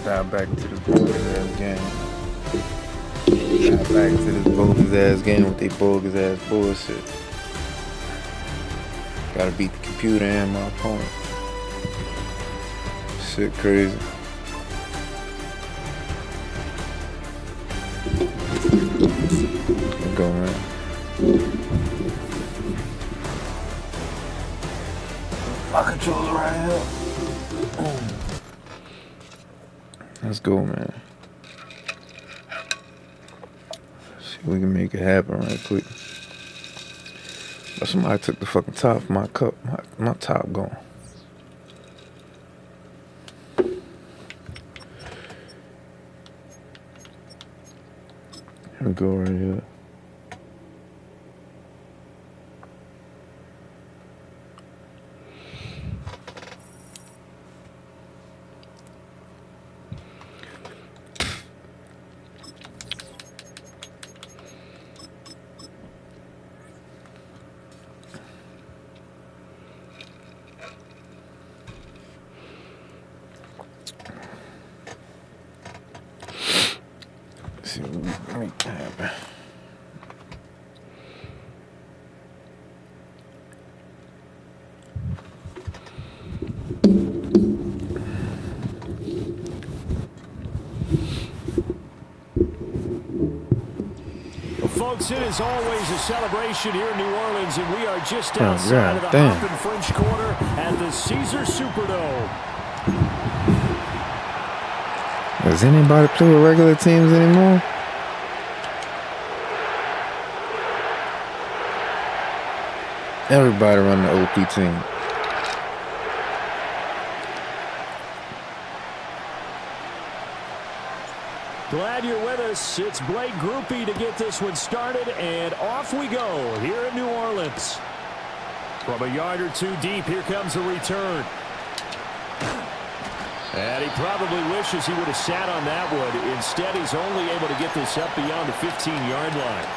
Dive back into this bogus ass game. Dive back into this bogus ass game with they bogus ass bullshit. Gotta beat the computer and my opponent. Shit crazy. Let's go, man. My controller right here. Let's go, man. See if we can make it happen right quick. But somebody took the fucking top of my cup. My top gone. Here we go right here. See what we can make happen. Well, folks, it is always a celebration here in New Orleans, and we are just outside of the Hoppin' French Quarter at the Caesar Superdome. Does anybody play with regular teams anymore? Everybody run the OP team. Glad you're with us. It's Blake Groupie to get this one started, and off we go here in New Orleans. From a yard or two deep, here comes the return. And he probably wishes he would have sat on that one. Instead, he's only able to get this up beyond the 15-yard line.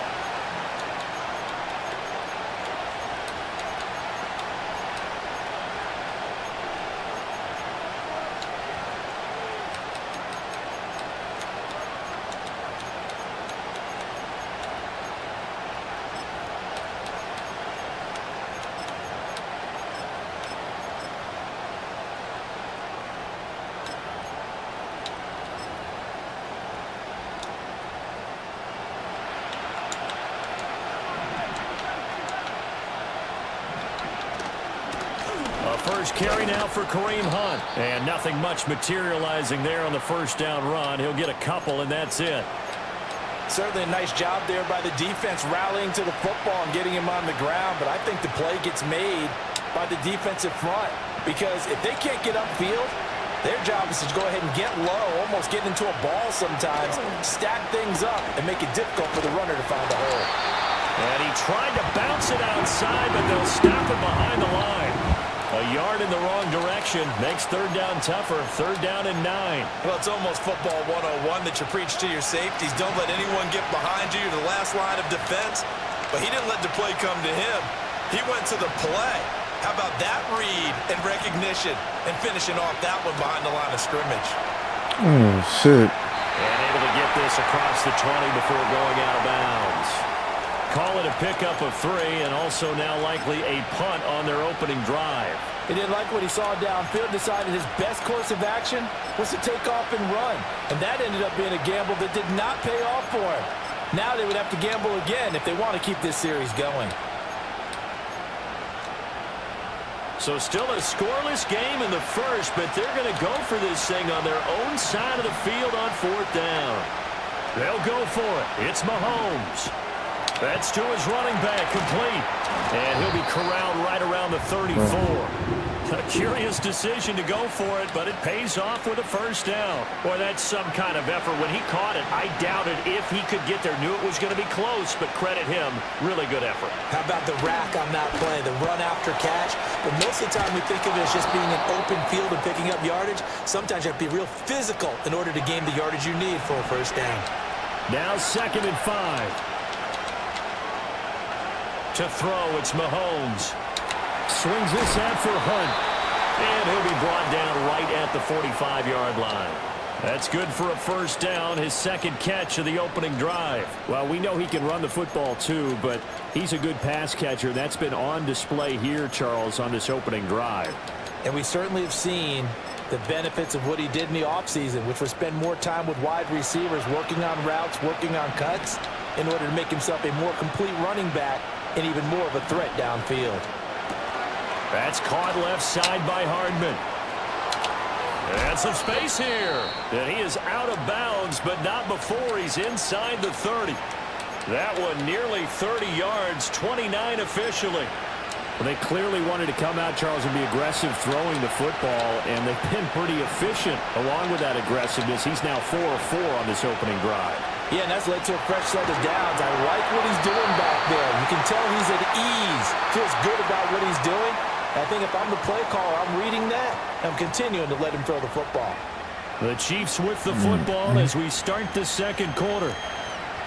First carry now for Kareem Hunt. And nothing much materializing there on the first down run. He'll get a couple, and that's it. Certainly a nice job there by the defense rallying to the football and getting him on the ground. But I think the play gets made by the defensive front. Because if they can't get upfield, their job is to go ahead and get low, almost get into a ball sometimes, stack things up, and make it difficult for the runner to find a hole. And he tried to bounce it outside, but they'll stop it behind the line. A yard in the wrong direction makes third down tougher. Third down and 9. Well, it's almost football 101 that you preach to your safeties. Don't let anyone get behind you. You're the last line of defense. But he didn't let the play come to him. He went to the play. How about that read and recognition and finishing off that one behind the line of scrimmage? Oh, shit. And able to get this across the 20 before going out of bounds. Call it a pickup of 3, and also now likely a punt on their opening drive. He didn't like what he saw downfield, decided his best course of action was to take off and run. And that ended up being a gamble that did not pay off for him. Now they would have to gamble again if they want to keep this series going. So still a scoreless game in the first, but they're going to go for this thing on their own side of the field on fourth down. They'll go for it. It's Mahomes. That's to his running back, complete. And he'll be corralled right around the 34. A curious decision to go for it, but it pays off with a first down. Boy, that's some kind of effort. When he caught it, I doubted if he could get there. Knew it was going to be close, but credit him. Really good effort. How about the rack on that play, the run after catch? But most of the time we think of it as just being an open field and picking up yardage. Sometimes you have to be real physical in order to gain the yardage you need for a first down. Now 2nd and 5. To throw, it's Mahomes. Swings this out for Hunt. And he'll be brought down right at the 45-yard line. That's good for a first down, his second catch of the opening drive. Well, we know he can run the football too, but he's a good pass catcher. That's been on display here, Charles, on this opening drive. And we certainly have seen the benefits of what he did in the offseason, which was spend more time with wide receivers, working on routes, working on cuts, in order to make himself a more complete running back and even more of a threat downfield. That's caught left side by Hardman. And some space here. And he is out of bounds, but not before he's inside the 30. That one nearly 30 yards, 29 officially. Well, they clearly wanted to come out, Charles, and be aggressive throwing the football, and they've been pretty efficient along with that aggressiveness. He's now 4 of 4 on this opening drive. Yeah, and that's led to a fresh set of downs. I like what he's doing back there. You can tell he's at ease, feels good about what he's doing. I think if I'm the play caller, I'm reading that. I'm continuing to let him throw the football. The Chiefs with the football as we start the second quarter,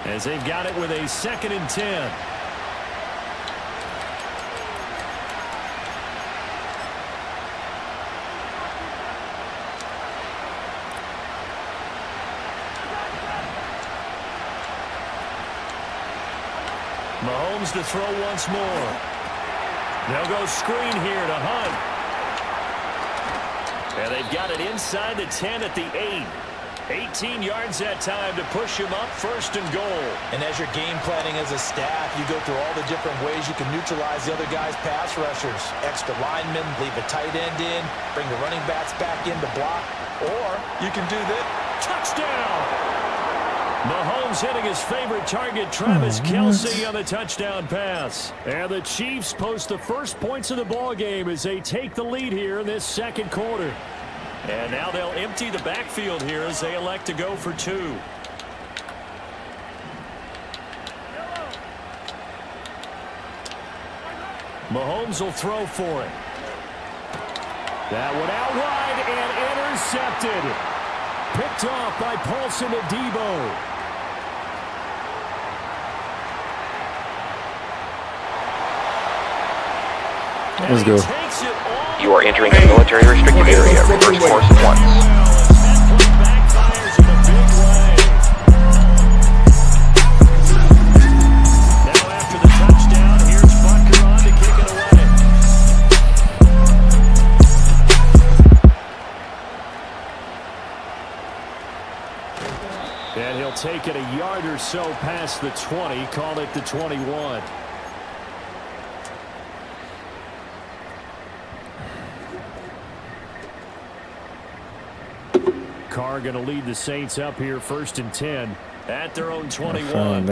as they've got it with a 2nd and 10. Mahomes to throw once more. They'll go screen here to Hunt. And they've got it inside the 10 at the 8. 18 yards that time to push him up, 1st and goal. And as you're game planning as a staff, you go through all the different ways you can neutralize the other guy's pass rushers. Extra linemen, leave a tight end in, bring the running backs back in to block. Or you can do this. Touchdown! Mahomes hitting his favorite target, Travis Kelce, on the touchdown pass. And the Chiefs post the first points of the ball game as they take the lead here in this second quarter. And now they'll empty the backfield here as they elect to go for 2. Mahomes will throw for it. That one out wide and intercepted. Picked off by Paulson Adebo. Let's go. You are entering a military restricted area. Reverse course at once. Now after the touchdown, here's Butker on to kick it away. And he'll take it a yard or so past the 20, call it the 21. Carr going to lead the Saints up here, 1st and 10 at their own 21.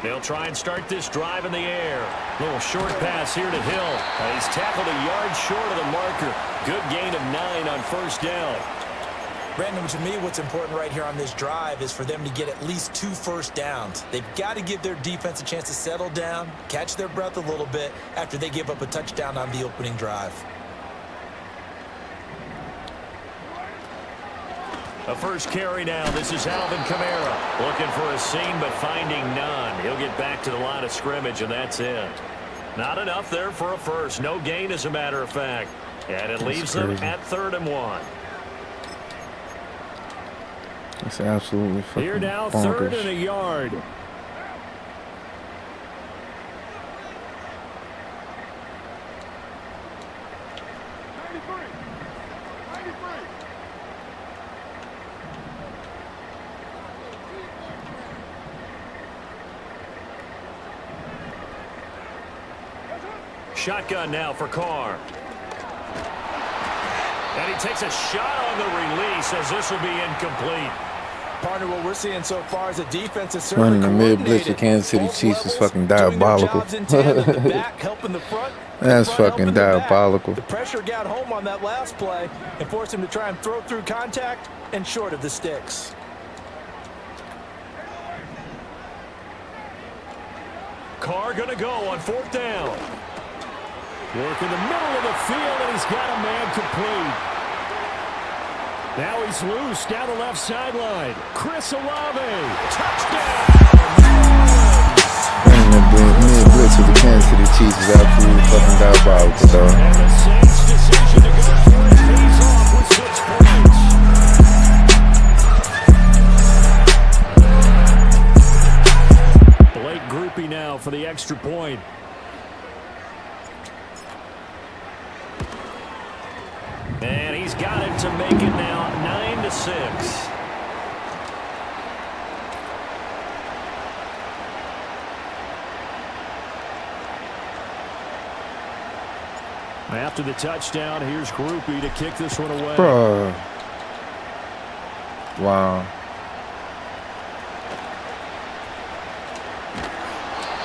They'll try and start this drive in the air. Little short pass here to Hill. He's tackled a yard short of the marker. Good gain of 9 on 1st down. Brandon, to me, what's important right here on this drive is for them to get at least 2 first downs. They've got to give their defense a chance to settle down, catch their breath a little bit after they give up a touchdown on the opening drive. A first carry now. This is Alvin Kamara. Looking for a seam, but finding none. He'll get back to the line of scrimmage, and that's it. Not enough there for a first. No gain, as a matter of fact. And it leaves them at 3rd and 1. It's absolutely fucking Here now, bonkers. 3rd and a yard. Shotgun now for Carr. And he takes a shot on the release as this will be incomplete. Partner, what we're seeing so far is a defense that's certainly Running the mid-blitz of Kansas City Chiefs is fucking diabolical. That's fucking diabolical. The pressure got home on that last play and forced him to try and throw through contact and short of the sticks. Carr going to go on 4th down. Work in the middle of the field, and he's got a man complete. Now he's loose down the left sideline. Chris Olave. Touchdown. Running the mid-blitz of the Kansas City Chiefs is absolutely fucking diabolical, dog. And the Saints' decision to go for it pays off with 6 points. Blake Groupie now for the extra point. And he's got it to make it now 9-6. After the touchdown, here's Groupie to kick this one away. Bruh. Wow.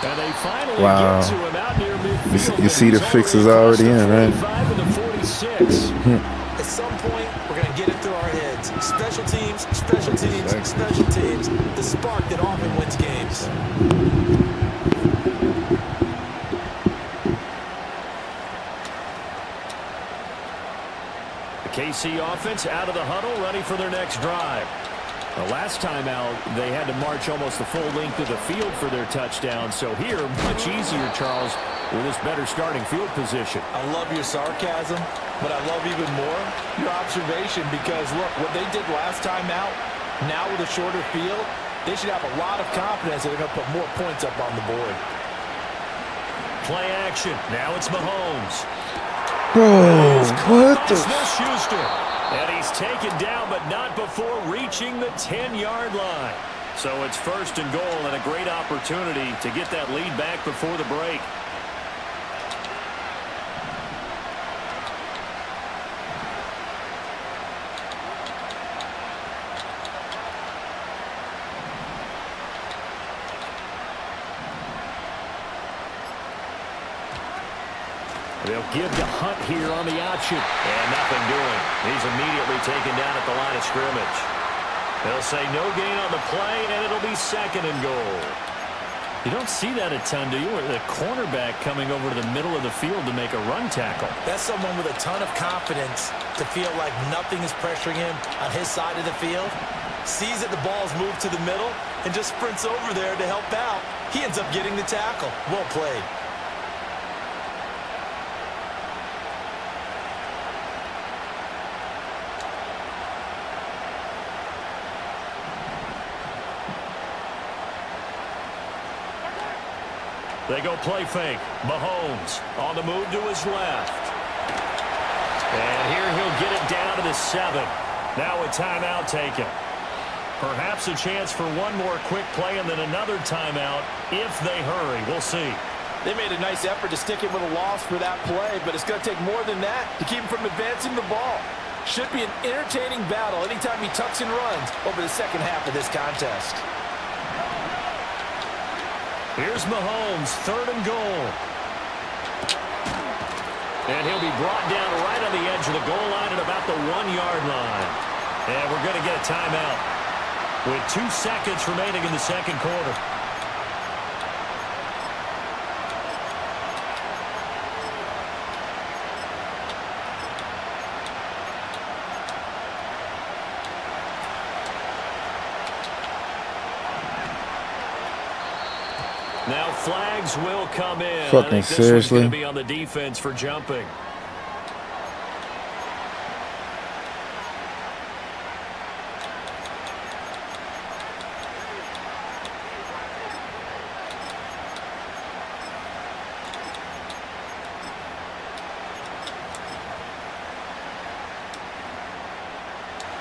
And they finally Wow. get to him out near midfield. You see the fix is already in, right? 45 and the 46. At some point, we're going to get it through our heads. Special teams, special teams, special teams. The spark that often wins games. The KC offense out of the huddle, ready for their next drive. The last time out, they had to march almost the full length of the field for their touchdown. So here, much easier, Charles, with this better starting field position. I love your sarcasm, but I love even more your observation because, look, what they did last time out, now with a shorter field, they should have a lot of confidence that they're going to put more points up on the board. Play action. Now it's Mahomes. Bro, what the? Smith-Schuster. And he's taken down, but not before reaching the 10-yard line. So it's 1st and goal and a great opportunity to get that lead back before the break. They'll give to Hunt here on the option. And nothing doing. He's immediately taken down at the line of scrimmage. They'll say no gain on the play, and it'll be 2nd and goal. You don't see that a ton, do you? The cornerback coming over to the middle of the field to make a run tackle. That's someone with a ton of confidence to feel like nothing is pressuring him on his side of the field. Sees that the ball's moved to the middle and just sprints over there to help out. He ends up getting the tackle. Well played. They go play fake. Mahomes on the move to his left. And here he'll get it down to the 7. Now a timeout taken. Perhaps a chance for one more quick play and then another timeout if they hurry. We'll see. They made a nice effort to stick it with a loss for that play, but it's going to take more than that to keep him from advancing the ball. Should be an entertaining battle anytime he tucks and runs over the second half of this contest. Here's Mahomes, 3rd and goal. And he'll be brought down right on the edge of the goal line at about the 1-yard line. And we're going to get a timeout with 2 seconds remaining in the second quarter. Now flags will come in. Fucking I think this seriously? one's going to be on the defense for jumping.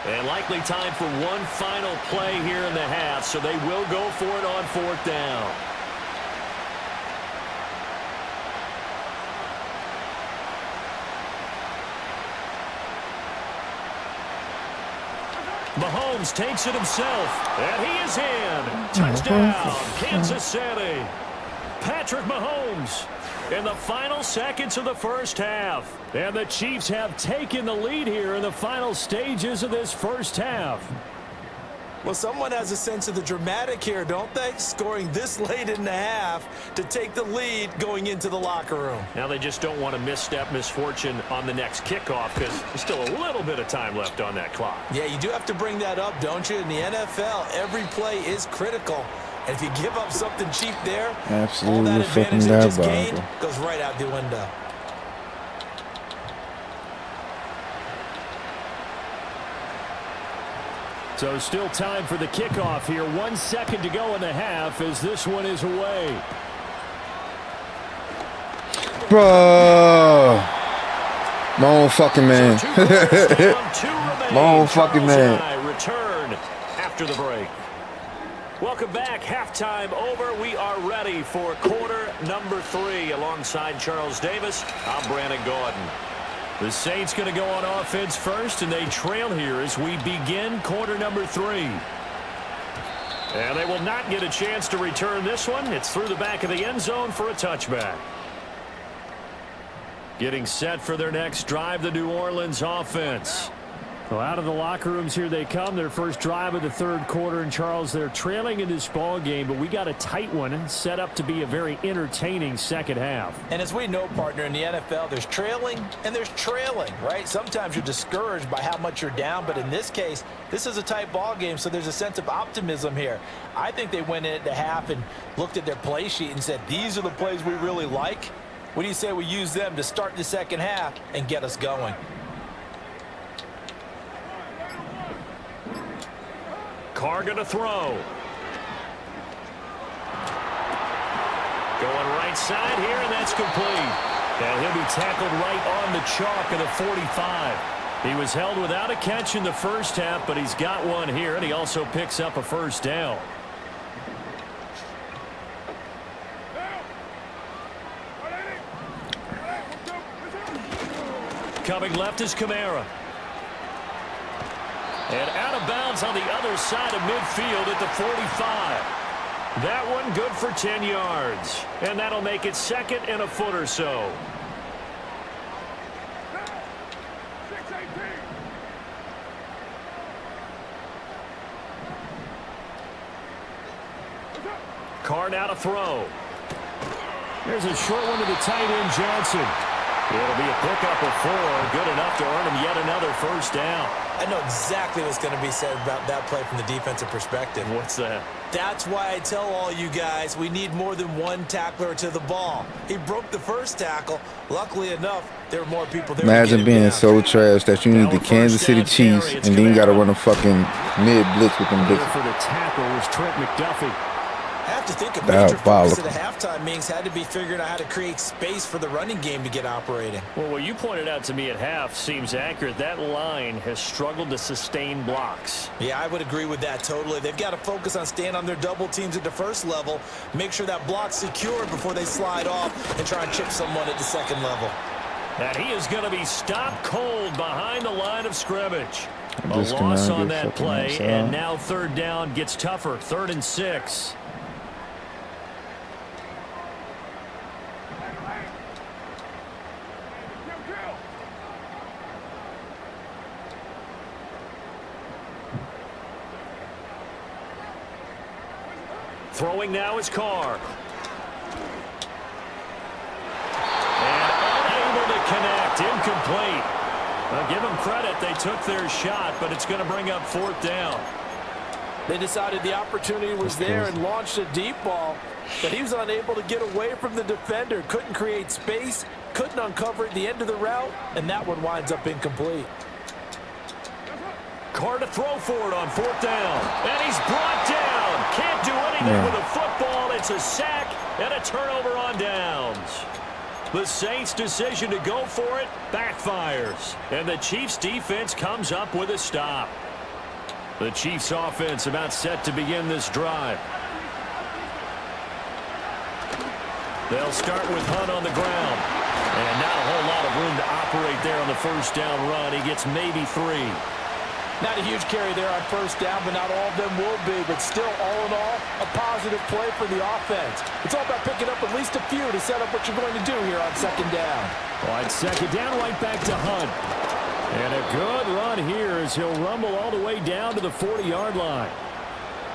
And likely time for one final play here in the half, so they will go for it on 4th down. Mahomes takes it himself, and he is in. Touchdown, Kansas City. Patrick Mahomes in the final seconds of the first half. And the Chiefs have taken the lead here in the final stages of this first half. Well, someone has a sense of the dramatic here, don't they? Scoring this late in the half to take the lead going into the locker room. Now they just don't want to misstep misfortune on the next kickoff because there's still a little bit of time left on that clock. Yeah, you do have to bring that up, don't you? In the NFL, every play is critical. And if you give up something cheap there, Absolutely all that fucking advantage they just diabolical. gained goes right out the window. So still time for the kickoff here. 1 second to go in the half as this one is away. Bro. My own fucking man. My own fucking man. Return after the break. Welcome back. Halftime over. We are ready for quarter number 3. Alongside Charles Davis, I'm Brandon Gordon. The Saints going to go on offense first, and they trail here as we begin quarter number 3. And they will not get a chance to return this one. It's through the back of the end zone for a touchback. Getting set for their next drive, the New Orleans offense. Well, out of the locker rooms here they come. Their first drive of the third quarter. And, Charles, they're trailing in this ball game, but we got a tight one set up to be a very entertaining second half. And as we know, partner, in the NFL, there's trailing and there's trailing, right? Sometimes you're discouraged by how much you're down, but in this case, this is a tight ball game, so there's a sense of optimism here. I think they went in at the half and looked at their play sheet and said, these are the plays we really like. What do you say we use them to start the second half and get us going? Carr going to throw. Going right side here, and that's complete. And he'll be tackled right on the chalk of the 45. He was held without a catch in the first half, but he's got one here, and he also picks up a first down. Coming left is Kamara. And out of bounds on the other side of midfield at the 45. That one good for 10 yards. And that'll make it second and a foot or so. Carr now to throw. There's a short one to the tight end, Johnson. It'll be a pickup of 4. Good enough to earn him yet another first down. I know exactly what's going to be said about that play from the defensive perspective. What's that? That's why I tell all you guys we need more than one tackler to the ball. He broke the first tackle. Luckily enough, there were more people there. Imagine being so trash that you need the Kansas City Chiefs and then you got to run a fucking mid-blitz with them blitzes. For the tackle was Trent McDuffie. I have to think a major focus Diabolical. at the halftime meetings had to be figuring out how to create space for the running game to get operating. Well, what you pointed out to me at half seems accurate. That line has struggled to sustain blocks. Yeah, I would agree with that totally. They've got to focus on staying on their double teams at the first level, make sure that block's secured before they slide off and try and chip someone at the second level. And he is going to be stopped cold behind the line of scrimmage. A This loss cannot on get that fucking play, outside. and now third down gets tougher. 3rd and 6. Throwing now is Carr. And unable to connect. Incomplete. Well, give them credit. They took their shot, but it's going to bring up 4th down. They decided the opportunity was there and launched a deep ball, but he was unable to get away from the defender. Couldn't create space, couldn't uncover at the end of the route, and that one winds up incomplete. Carr to throw for it on 4th down. And he's brought down. Can't do anything with a football. It's a sack and a turnover on downs. The Saints' decision to go for it backfires. And the Chiefs' defense comes up with a stop. The Chiefs' offense about set to begin this drive. They'll start with Hunt on the ground. And not a whole lot of room to operate there on the first down run. He gets maybe 3. Not a huge carry there on first down, but not all of them will be. But still, all in all, a positive play for the offense. It's all about picking up at least a few to set up what you're going to do here on second down. On second down, right back to Hunt. And a good run here as he'll rumble all the way down to the 40-yard line.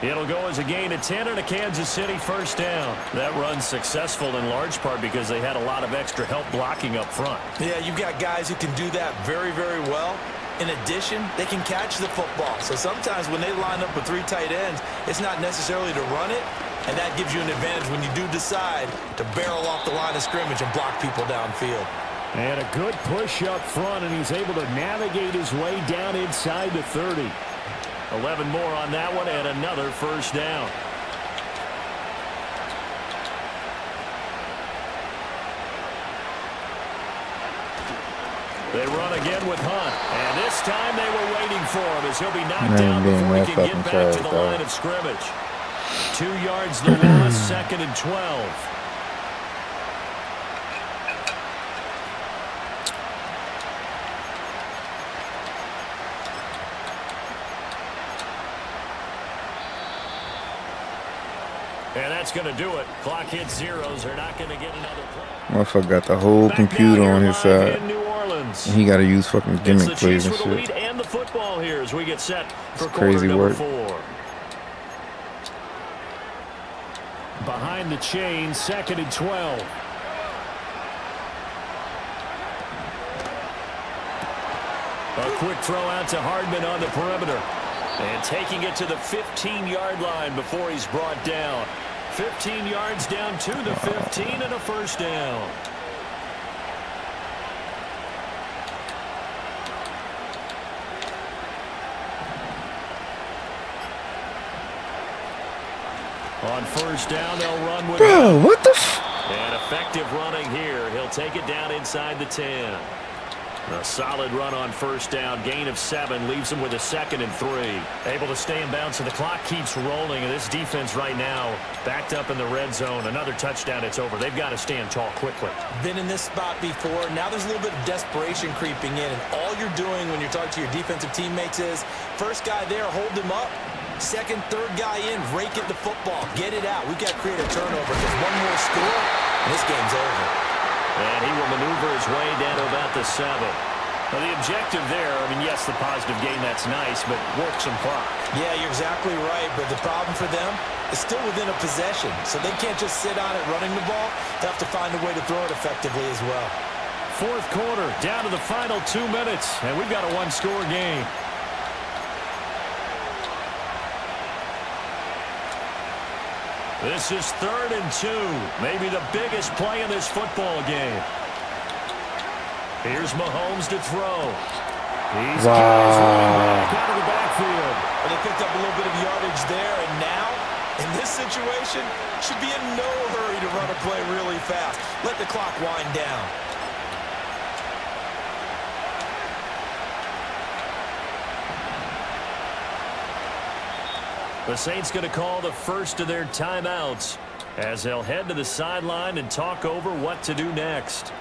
It'll go as a gain of 10 and a Kansas City first down. That run's successful in large part because they had a lot of extra help blocking up front. Yeah, you've got guys who can do that very, very well. In addition, they can catch the football. So sometimes when they line up with 3 tight ends, it's not necessarily to run it. And that gives you an advantage when you do decide to barrel off the line of scrimmage and block people downfield. And a good push up front, and he's able to navigate his way down inside the 30. 11 more on that one, and another first down. They run again with Hunt, and this time they were waiting for him as he'll be knocked down before he can get back to the line of scrimmage. 2 yards the loss, 2nd and 12. And that's going to do it. Clock hits zeros. They're not going to get another play. Motherfucker got the whole computer on his side. And he got to use fucking gimmick plays and shit. And the football here as we get set for crazy work. 4. Behind the chain, 2nd and 12. A quick throw out to Hardman on the perimeter. And taking it to the 15-yard line before he's brought down. 15 yards down to the 15 and a first down. On first down, they'll run with... Bro, what the f... And effective running here. He'll take it down inside the 10. A solid run on first down. Gain of 7 leaves him with a 2nd and 3. Able to stay in bounds, so the clock keeps rolling. And this defense right now backed up in the red zone. Another touchdown, it's over. They've got to stand tall quickly. Been in this spot before. Now there's a little bit of desperation creeping in. And all you're doing when you're talking to your defensive teammates is, first guy there, hold him up. Second, third guy in, rake at the football. Get it out. We've got to create a turnover because one more score, and this game's over. And he will maneuver his way down to about the 7. Well, the objective there, I mean, yes, the positive gain, that's nice, but work some clock. Yeah, you're exactly right, but the problem for them is still within a possession, so they can't just sit on it running the ball. They have to find a way to throw it effectively as well. 4th quarter, down to the final 2 minutes, and we've got a one-score game. This is 3rd and 2, maybe the biggest play in this football game. Here's Mahomes to throw. These guys running back out of the backfield. And they picked up a little bit of yardage there, and now, in this situation, should be in no hurry to run a play really fast. Let the clock wind down. The Saints going to call the first of their timeouts as they'll head to the sideline and talk over what to do next.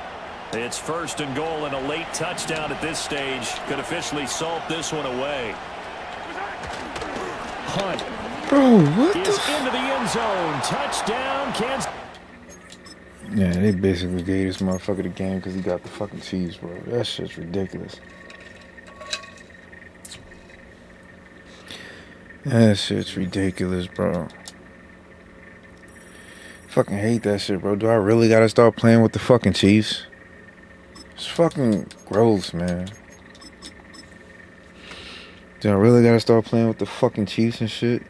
It's 1st and goal, and a late touchdown at this stage could officially salt this one away. Hunt is into the end zone. Touchdown, Kansas. Yeah, they basically gave this motherfucker the game because he got the fucking cheese, bro. That shit's ridiculous. That shit's ridiculous, bro. Fucking hate that shit, bro. Do I really gotta start playing with the fucking Chiefs? It's fucking gross, man. Do I really gotta start playing with the fucking Chiefs and shit?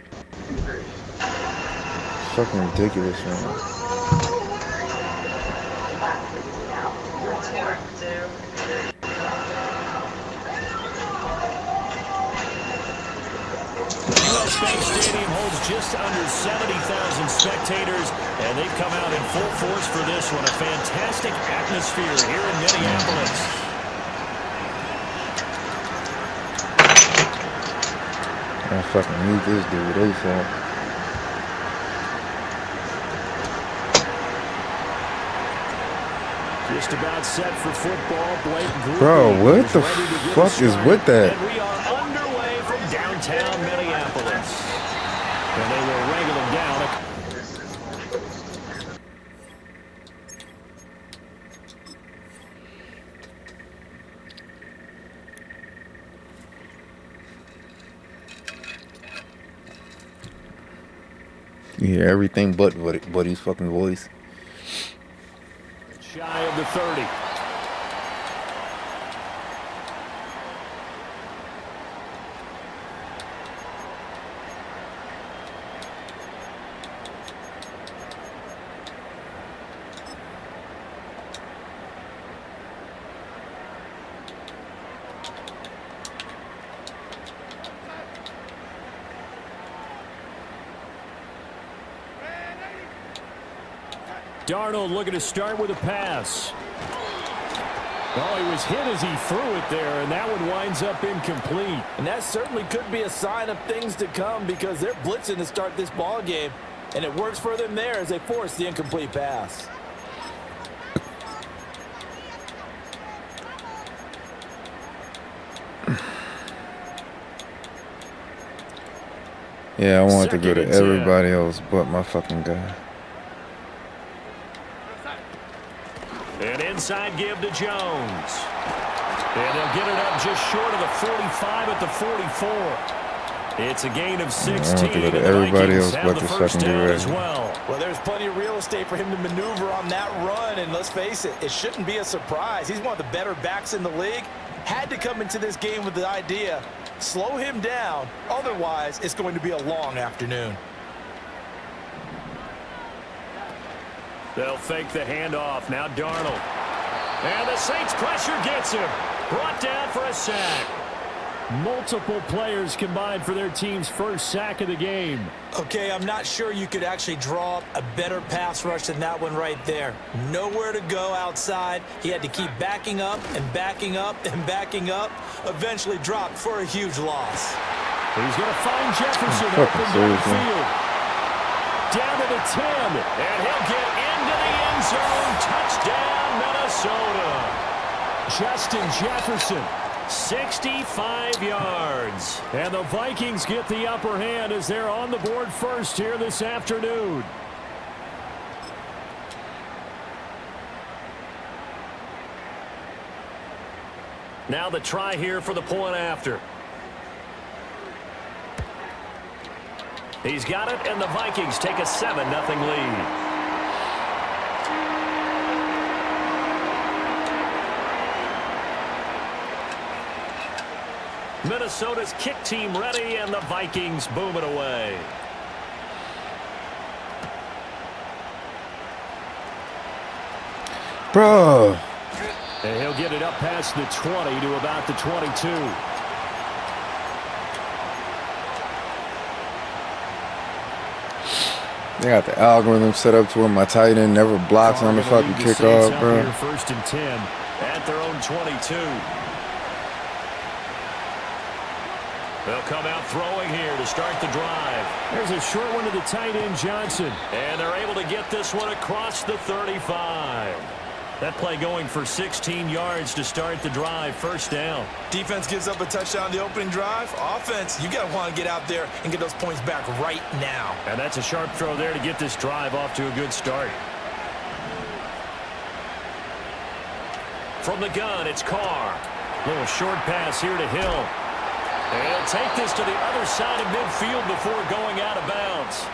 It's fucking ridiculous, man. Bank Stadium holds just under 70,000 spectators, and they've come out in full force for this one. A fantastic atmosphere here in Minneapolis. I fucking need this dude ASAP. Just about set for football. Blake Grupe, bro, what the fuck is with that? And we are underway from downtown Minneapolis. And they will wrangle them down. You hear everything but Buddy's fucking voice. Shy of the 30. Darnold looking to start with a pass. Oh, he was hit as he threw it there, and that one winds up incomplete. And that certainly could be a sign of things to come because they're blitzing to start this ball game, and it works for them there as they force the incomplete pass. Yeah, I want to go to everybody else but my fucking guy. An inside give to Jones. And they'll get it up just short of the 45 at the 44. It's a gain of 16. I want to go to everybody else but the first secondary down right as now. Well, there's plenty of real estate for him to maneuver on that run, and let's face it, it shouldn't be a surprise. He's one of the better backs in the league. Had to come into this game with the idea, slow him down, otherwise it's going to be a long afternoon. They'll fake the handoff. Now Darnold. And the Saints pressure gets him. Brought down for a sack. Multiple players combined for their team's first sack of the game. Okay, I'm not sure you could actually draw up a better pass rush than that one right there. Nowhere to go outside. He had to keep backing up and backing up and backing up. Eventually dropped for a huge loss. He's going to find Jefferson open down the field. Down to the 10. And he'll get into the end zone. Touchdown, Minnesota. Justin Jefferson. 65 yards. And the Vikings get the upper hand as they're on the board first here this afternoon. Now the try here for the point after. He's got it, and the Vikings take a 7-0 lead. Minnesota's kick team ready, and the Vikings boom it away. Bro. And he'll get it up past the 20 to about the 22. They got the algorithm set up to where my tight end never blocks on the fucking kickoff, bro. First and 10 at their own 22. They'll come out throwing here to start the drive. There's a short one to the tight end, Johnson. And they're able to get this one across the 35. That play going for 16 yards to start the drive. First down. Defense gives up a touchdown on the opening drive. Offense, you got to want to get out there and get those points back right now. And that's a sharp throw there to get this drive off to a good start. From the gun, it's Carr. Little short pass here to Hill. And he'll take this to the other side of midfield before going out of bounds.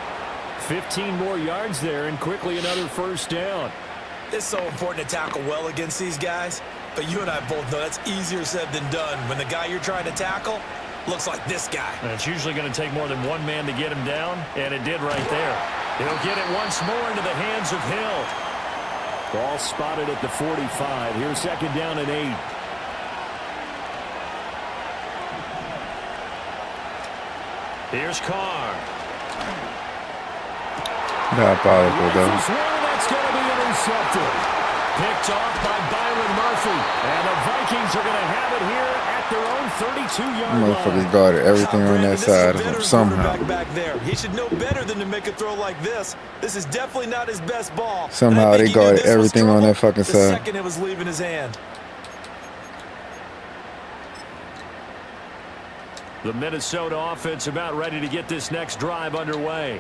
15 more yards there, and quickly another first down. It's so important to tackle well against these guys, but you and I both know that's easier said than done when the guy you're trying to tackle looks like this guy. And it's usually going to take more than one man to get him down, and it did right there. He'll get it once more into the hands of Hill. Ball spotted at the 45. Here's second down and 8. Here's Carr. Diabolical, though. That's going to be intercepted. Picked off by Byron Murphy. And the Vikings are going to have it here at their own 32-yard line. Motherfuckers guarded everything on that side of him somehow. Back there. He should know better than to make a throw like this. This is definitely not his best ball. Somehow they guarded everything on that fucking the side. second it was leaving his hand. The Minnesota offense about ready to get this next drive underway.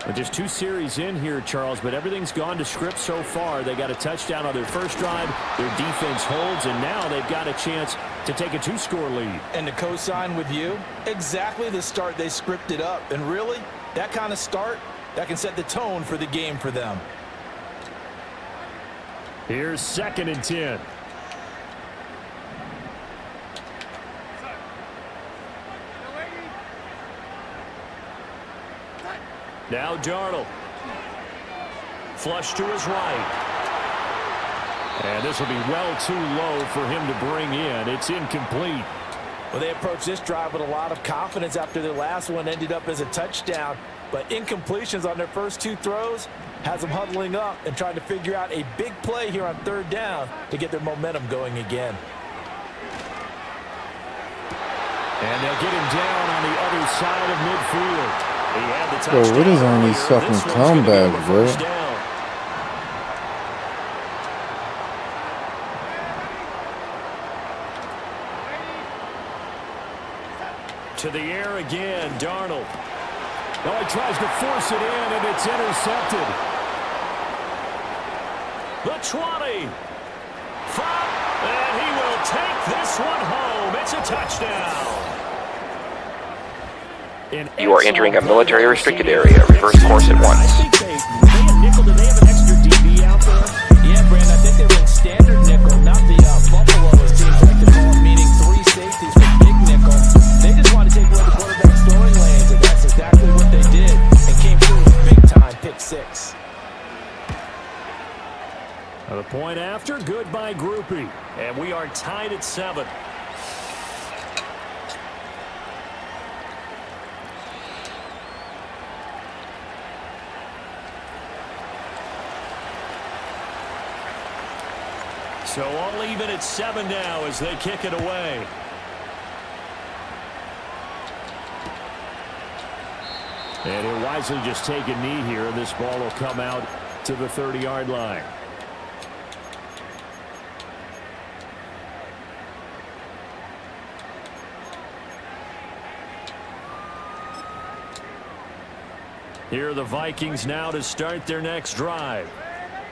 But just 2 series in here, Charles, but everything's gone to script so far. They got a touchdown on their first drive. Their defense holds, and now they've got a chance to take a 2-score lead. And to co-sign with you, exactly the start they scripted up. And really, that kind of start, that can set the tone for the game for them. Here's second and 10. Now Darnold. Flush to his right. And this will be well too low for him to bring in. It's incomplete. Well, they approached this drive with a lot of confidence after their last one ended up as a touchdown. But incompletions on their first 2 throws has them huddling up and trying to figure out a big play here on 3rd down to get their momentum going again. And they'll get him down on the other side of midfield. He had the Bro, touchdown what is on these earlier. fucking This one's gonna be comebacks, a bro? first down. To the air again, Darnold. Now he tries to force it in, and it's intercepted. The 20. And he will take this one home. It's a touchdown. You are entering a military restricted area. Reverse course at I once. think they have nickel. Do they have an extra DB out there? Yeah, Brandon, I think they were in standard nickel, not the Buffalo, as teams like to call it, meaning 3 safeties for big nickel. They just want to take away the quarterback's throwing lanes, and that's exactly what they did, and came through with big-time pick 6. The point after, good by Groupie. And we are tied at 7. So all even at 7 now as they kick it away. And he'll wisely just take a knee here, and this ball will come out to the 30-yard line. Here are the Vikings now to start their next drive.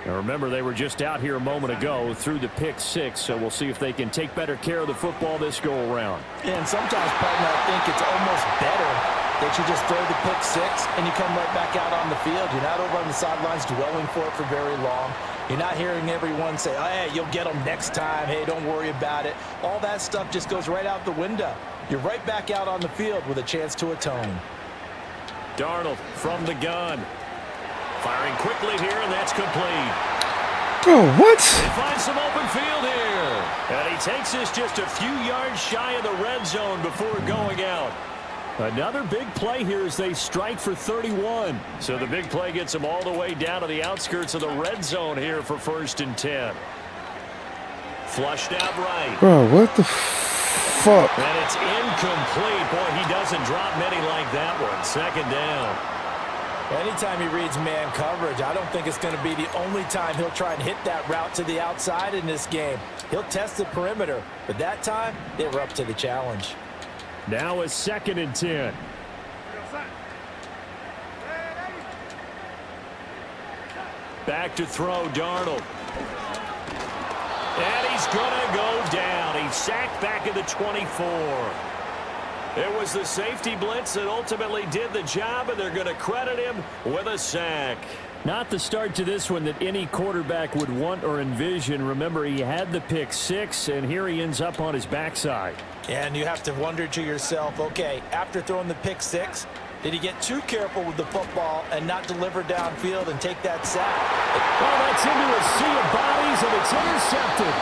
Now remember, they were just out here a moment ago through the pick 6, so we'll see if they can take better care of the football this go-around. And sometimes, partner, I think it's almost better that you just throw the pick 6 and you come right back out on the field. You're not over on the sidelines dwelling for it for very long. You're not hearing everyone say, oh, hey, you'll get them next time. Hey, don't worry about it. All that stuff just goes right out the window. You're right back out on the field with a chance to atone. Darnold from the gun. Firing quickly here, and that's complete. Bro, what? They find some open field here. And he takes this just a few yards shy of the red zone before going out. Another big play here as they strike for 31. So the big play gets them all the way down to the outskirts of the red zone here for 1st and 10. Flushed out right. Bro, what the fuck? And it's incomplete. Boy, he doesn't drop many like that one. 2nd down. Anytime he reads man coverage, I don't think it's going to be the only time he'll try and hit that route to the outside in this game. He'll test the perimeter, but that time they were up to the challenge. Now a 2nd and 10. Back to throw, Darnold. And he's going to go down. He's sacked back at the 24. It was the safety blitz that ultimately did the job, and they're going to credit him with a sack. Not the start to this one that any quarterback would want or envision. Remember, he had the pick 6, and here he ends up on his backside. And you have to wonder to yourself, okay, after throwing the pick 6, did he get too careful with the football and not deliver downfield and take that sack? Well, that's into a sea of bodies, and it's intercepted.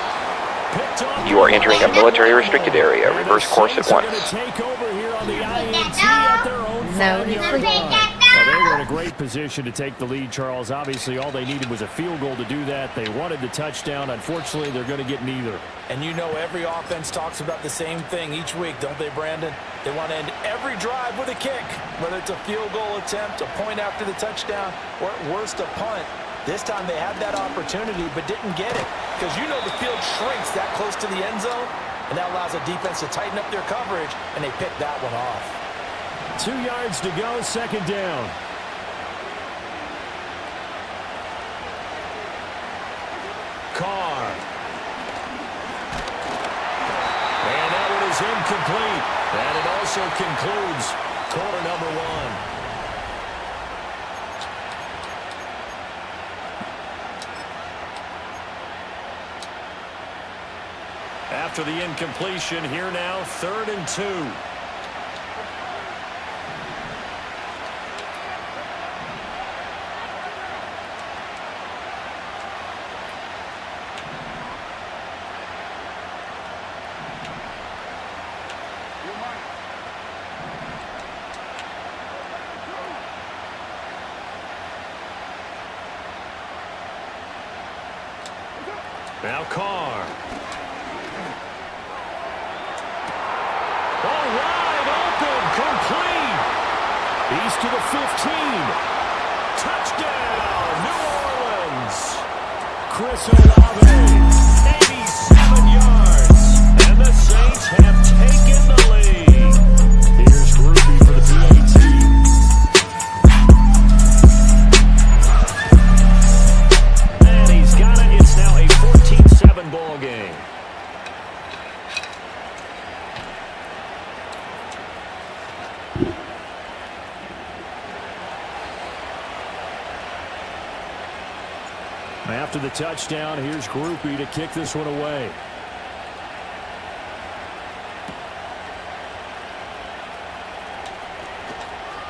You are entering a military restricted area. Reverse course at once. Take over here on the INT at their own 5-yard line. Well, they were in a great position to take the lead, Charles. Obviously, all they needed was a field goal to do that. They wanted the touchdown. Unfortunately, they're going to get neither. And you know every offense talks about the same thing each week, don't they, Brandon? They want to end every drive with a kick, whether it's a field goal attempt, a point after the touchdown, or at worst, a punt. This time they had that opportunity but didn't get it because you know the field shrinks that close to the end zone, and that allows the defense to tighten up their coverage, and they picked that one off. 2 yards to go, 2nd down. Carr. And that one is incomplete. And it also concludes quarter number 1. After the incompletion, here now, 3rd and 2. Now Carr. All right, open, complete. He's to the 15. Touchdown, New Orleans. Chris Olave, 87 yards. And the Saints have taken the lead. Here's Groupie for the PAT. And he's got it. It's now a 14-7 ball game. After the touchdown, here's Groupie to kick this one away.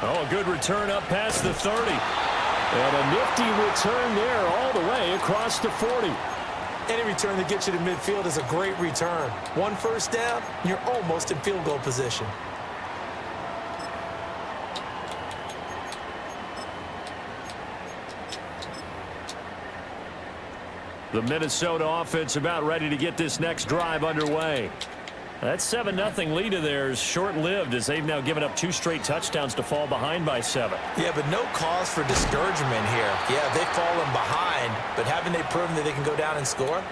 Oh, a good return up past the 30. And a nifty return there all the way across the 40. Any return that gets you to midfield is a great return. One first down, you're almost in field goal position. The Minnesota offense about ready to get this next drive underway. That 7-0 lead of theirs short-lived as they've now given up 2 straight touchdowns to fall behind by 7. Yeah, but no cause for discouragement here. Yeah, they've fallen behind, but haven't they proven that they can go down and score?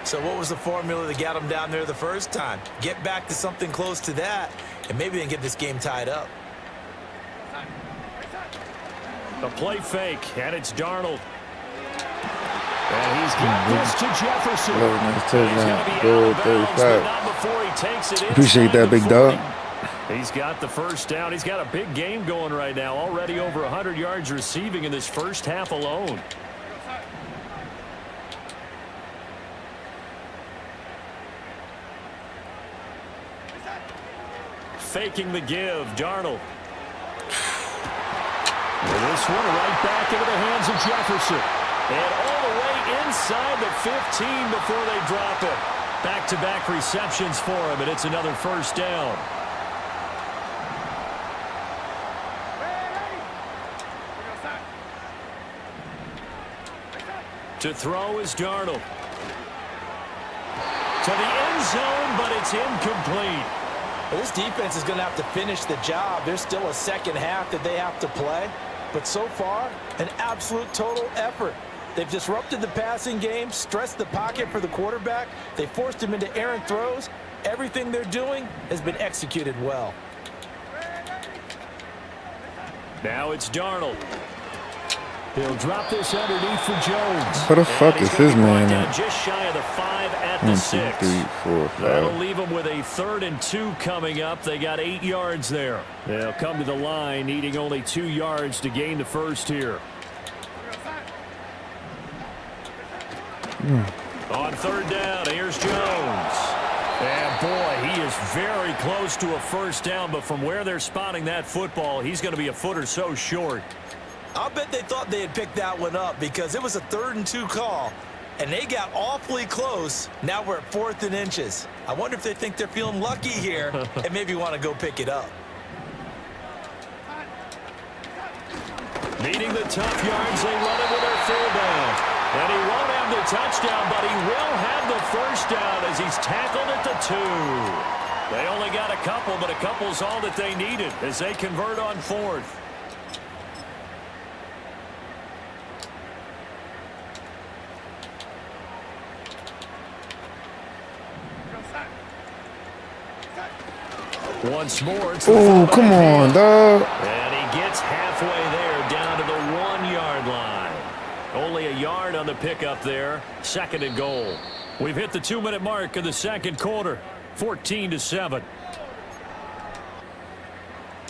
So what was the formula that got them down there the first time? Get back to something close to that, and maybe they can get this game tied up. A play fake, and it's Darnold. And he's got this to Jefferson. Nice touchdown. Good 35. Appreciate that, big dog. He's got the first down. He's got a big game going right now. Already over 100 yards receiving in this first half alone. Faking the give, Darnold. This one right back into the hands of Jefferson. And all the way inside the 15 before they drop it. Back-to-back receptions for him, and it's another first down. To throw is Darnold. To the end zone, but it's incomplete. Well, this defense is going to have to finish the job. There's still a second half that they have to play. But so far, an absolute total effort. They've disrupted the passing game, stressed the pocket for the quarterback. They forced him into errant throws. Everything they're doing has been executed well. Now it's Darnold. He'll drop this underneath for Jones. What the fuck is his man at? Just shy of the 5 at the 1, 2, 6. 3, 4, 5. That'll leave them with a 3rd and 2 coming up. They got 8 yards there. They'll come to the line needing only 2 yards to gain the first here. On 3rd down, here's Jones. And boy, he is very close to a first down, but from where they're spotting that football, he's going to be a foot or so short. I'll bet they thought they had picked that one up because it was a 3rd and 2 call, and they got awfully close. Now we're at 4th and inches. I wonder if they think they're feeling lucky here and maybe want to go pick it up. Needing the tough yards, they run it with their fullback. And he won't have the touchdown, but he will have the first down as he's tackled at the 2. They only got a couple, but a couple's all that they needed as they convert on 4th. Once more, it's oh, come on, dog. And he gets halfway there down to the 1-yard line. Only a yard on the pickup there. 2nd and goal. We've hit the 2-minute mark of the second quarter. 14-7.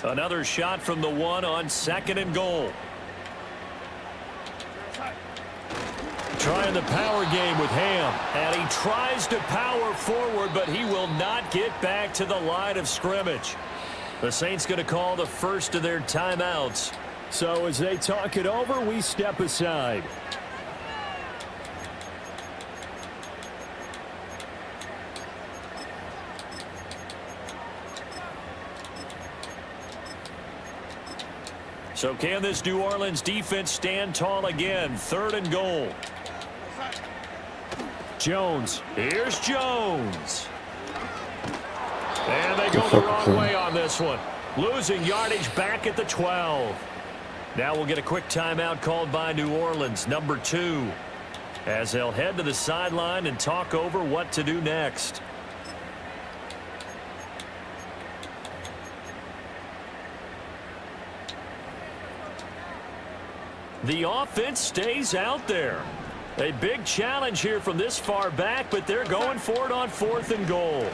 Another shot from the 1 on 2nd and goal. Trying the power game with Ham. And he tries to power forward, but he will not get back to the line of scrimmage. The Saints going to call the first of their timeouts. So as they talk it over, we step aside. So can this New Orleans defense stand tall again? 3rd and goal. Jones. Here's Jones. And they go the wrong way on this one. Losing yardage back at the 12. Now we'll get a quick timeout called by New Orleans, number 2, as they'll head to the sideline and talk over what to do next. The offense stays out there. A big challenge here from this far back, but they're going for it on 4th and goal.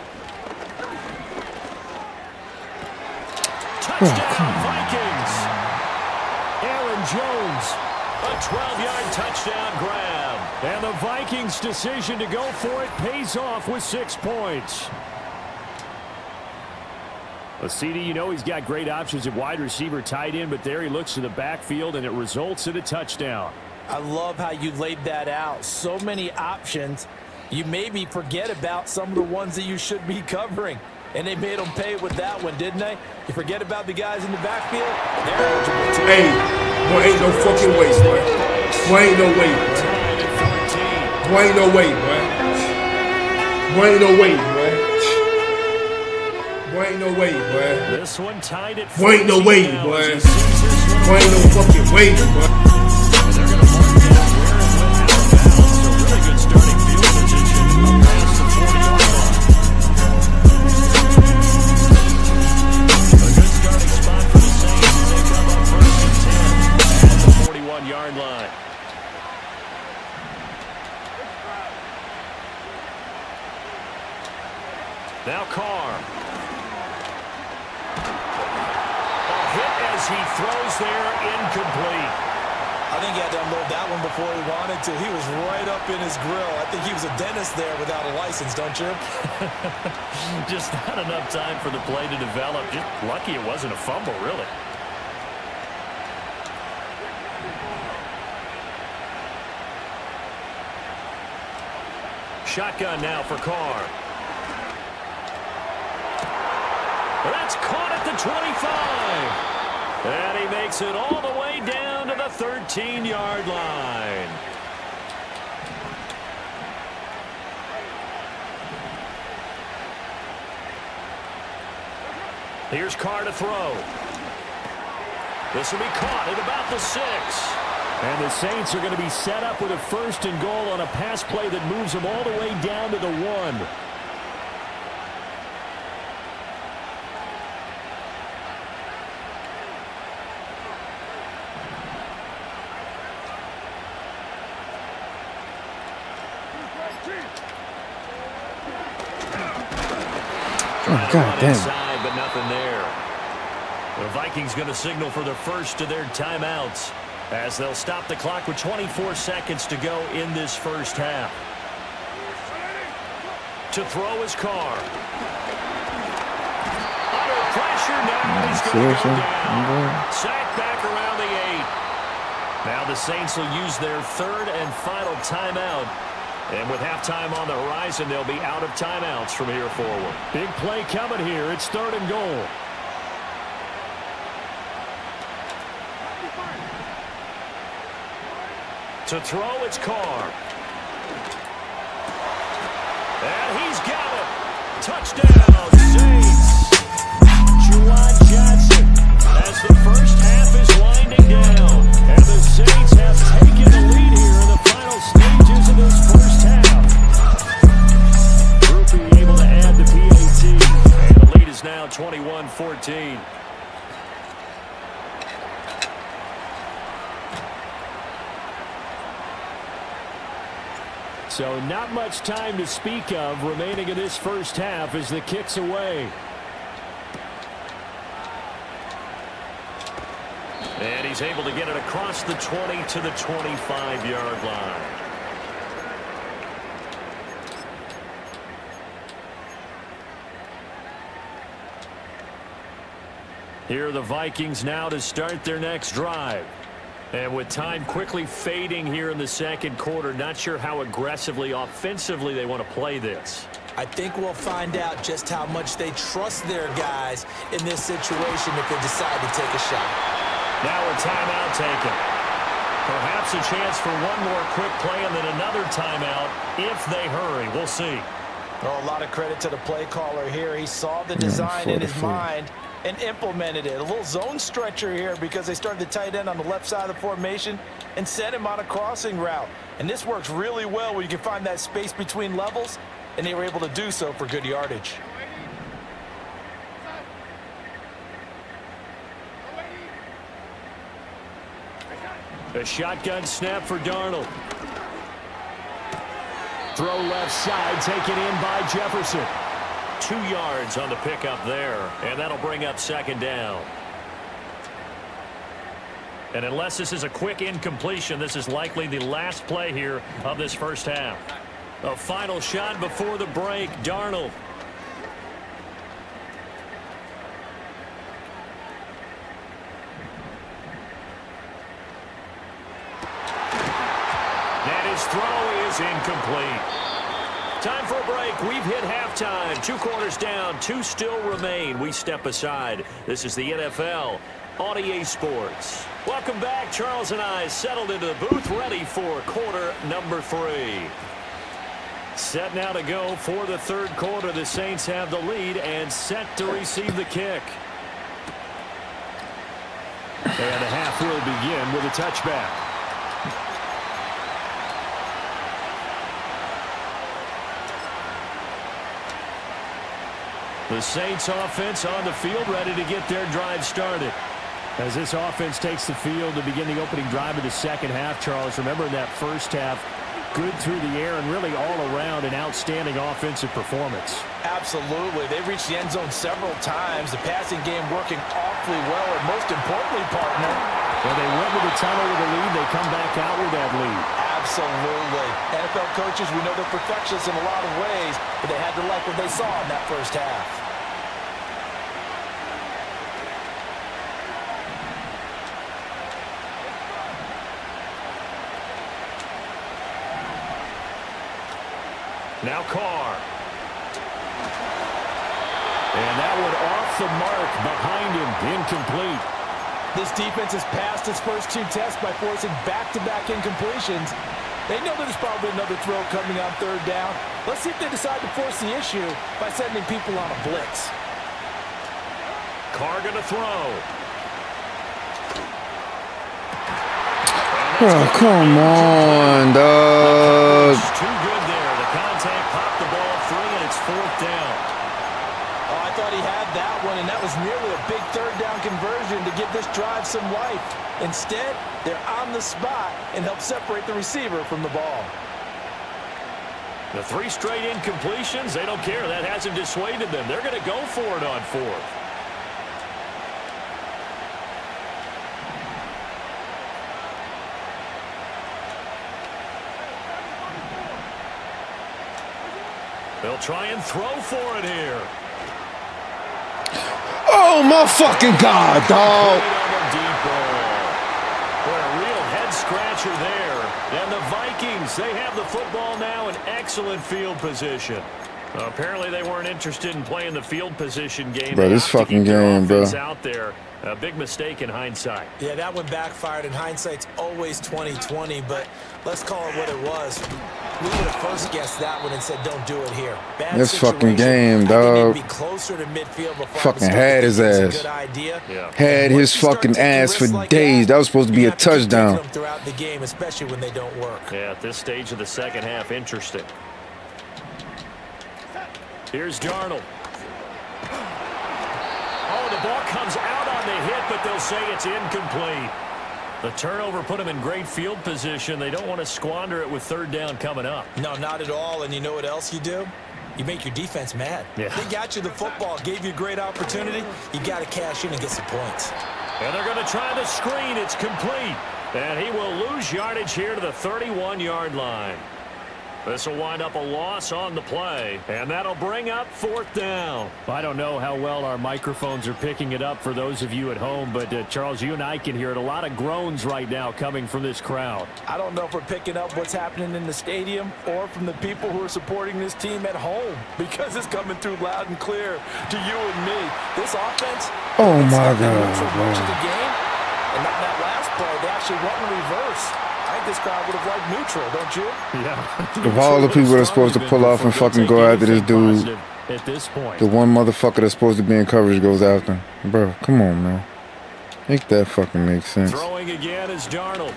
Touchdown, Vikings. Aaron Jones, a 12-yard touchdown grab. And the Vikings' decision to go for it pays off with 6 points. Well, CD, you know he's got great options at wide receiver, tight end, but there he looks to the backfield, and it results in a touchdown. I love how you laid that out. So many options. You maybe forget about some of the ones that you should be covering. And they made them pay with that one, didn't they? You forget about the guys in the backfield? They're eligible too. Hey, boy, ain't no fucking way, boy. Boy, ain't no way, boy. Boy, ain't no way, boy. Boy, ain't no way, boy. Boy, ain't no way, boy. This one tied at 14. Boy, ain't no way, boy. Boy, ain't no fucking way, boy. They're going to mark it up where it went out of bounds. So really good starting field position past the 40-yard line. A good starting spot for the Saints as they come up 1st and 10 at the 41-yard line. Now Carr. A hit as he throws there, incomplete. I think he had to unload that one before he wanted to. He was right up in his grill. I think he was a dentist there without a license, don't you? Just not enough time for the play to develop. Just lucky it wasn't a fumble, really. Shotgun now for Carr. That's caught at the 25. And he makes it all the way down to the 13-yard line. Here's Carr to throw. This will be caught at about the 6. And the Saints are going to be set up with a 1st and goal on a pass play that moves them all the way down to the 1. God damn. Inside, but nothing there. The Vikings going to signal for the first of their timeouts as they'll stop the clock with 24 seconds to go in this first half. To throw his Carr. Under pressure now. He's going to go down. Sacked back around the 8. Now the Saints will use their 3rd and final timeout. And with halftime on the horizon, they'll be out of timeouts from here forward. Big play coming here. It's 3rd and goal. To throw, it's Carr. And he's got it. Touchdown, Saints. Juwan Johnson as the first half is winding down. And the Saints have taken the lead here in the final stages of this first half. Group able to add the PAT. And the lead is now 21-14. So not much time to speak of remaining in this first half as the kick's away. And he's able to get it across the 20 to the 25-yard line. Here are the Vikings now to start their next drive. And with time quickly fading here in the second quarter, not sure how aggressively, offensively they want to play this. I think we'll find out just how much they trust their guys in this situation if they decide to take a shot. Now a timeout taken. Perhaps a chance for one more quick play and then another timeout if they hurry. We'll see. Oh, a lot of credit to the play caller here. He saw the design in his mind and implemented it. A little zone stretcher here because they started the tight end on the left side of the formation and sent him on a crossing route. And this works really well when you can find that space between levels, and they were able to do so for good yardage. A shotgun snap for Darnold. Throw left side, taken in by Jefferson. 2 yards on the pickup there, and that'll bring up second down. And unless this is a quick incompletion, this is likely the last play here of this first half. A final shot before the break, Darnold. And his throw is incomplete. Time for a break. We've hit halftime. 2 quarters down. 2 still remain. We step aside. This is the NFL on EA Sports. Welcome back. Charles and I settled into the booth, ready for quarter number 3. Set now to go for the third quarter. The Saints have the lead and set to receive the kick. And the half will begin with a touchback. The Saints offense on the field, ready to get their drive started. As this offense takes the field to begin the opening drive of the second half, Charles, remember in that first half, good through the air and really all around an outstanding offensive performance. Absolutely. They reached the end zone several times. The passing game working awfully well, and most importantly, partner, when they went to the tunnel with a lead, they come back out with that lead. Absolutely. NFL coaches, we know they're perfectionists in a lot of ways, but they had to like what they saw in that first half. Now Carr. And that one off the mark behind him, incomplete. This defense has passed its first 2 tests by forcing back-to-back incompletions. They know there's probably another throw coming on third down. Let's see if they decide to force the issue by sending people on a blitz. Carr gonna throw. Oh, come on, dog. Too good there. The contact popped the ball free, and it's fourth down. Oh, I thought he had that one, and that was nearly a big third down conversion to give this drive some life. Instead, they're on the spot and help separate the receiver from the ball. The 3 straight incompletions, they don't care. That hasn't dissuaded them. They're going to go for it on fourth. They'll try and throw for it here. Oh, my fucking God, dog. A real head scratcher there. And the Vikings, they have the football now in excellent field position. Apparently they weren't interested in playing the field position game. Bro, this fucking game, bro. Out there. A big mistake in hindsight. Yeah, that one backfired, and hindsight's always 20/20, but let's call it what it was. We would have first guessed that one and said, don't do it here. Bad this situation. fucking game, dog. Be closer to midfield before fucking had his ass. Good idea. Yeah. Had his fucking ass for days. That was supposed to be a touchdown. Throughout the game, especially when they don't work. Yeah, at this stage of the second half, interesting. Here's Darnold. Oh, the ball comes out on the hit, but they'll say it's incomplete. The turnover put them in great field position. They don't want to squander it with third down coming up. No, not at all. And you know what else you do? You make your defense mad. Yeah. They got you the football, gave you a great opportunity. You got to cash in and get some points. And they're going to try the screen. It's complete. And he will lose yardage here to the 31-yard line. This will wind up a loss on the play, and that'll bring up fourth down. I don't know how well our microphones are picking it up for those of you at home, but Charles, you and I can hear it. A lot of groans right now coming from this crowd. I don't know if we're picking up what's happening in the stadium or from the people who are supporting this team at home, because it's coming through loud and clear to you and me. This offense, oh my God, for much of the game, and that last play. They actually went in reverse. I think this crowd would have liked neutral, don't you? Yeah. Of all the people that's supposed to pull off and fucking go after this dude, at this point, the one motherfucker that's supposed to be in coverage goes after him. Bro, come on, man. Make that fucking make sense. Throwing again is Darnold.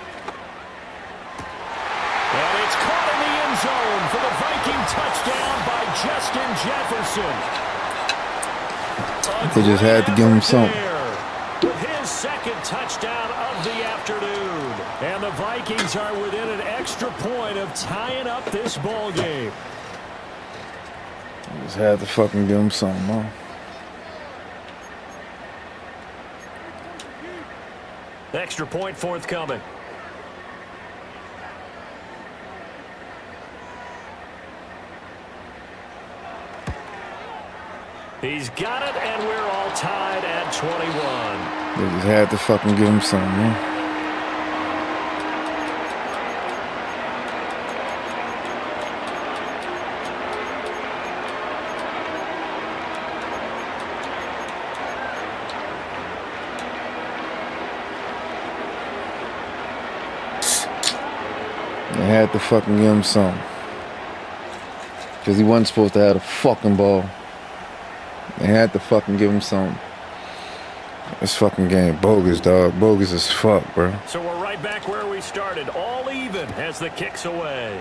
And it's caught in the end zone for the Viking touchdown by Justin Jefferson. They just had to give him something. With his second touchdown of the afternoon. And the Vikings are within an extra point of tying up this ball game. Just had to fucking give him something, huh? Extra point forthcoming. He's got it, and we're all tied at 21. They just had to fucking give him something, man. They had to fucking give him something. Because he wasn't supposed to have a fucking ball. They had to fucking give him something. This fucking game bogus, dog. Bogus as fuck, bro. So we're right back where we started. All even as the kick's away.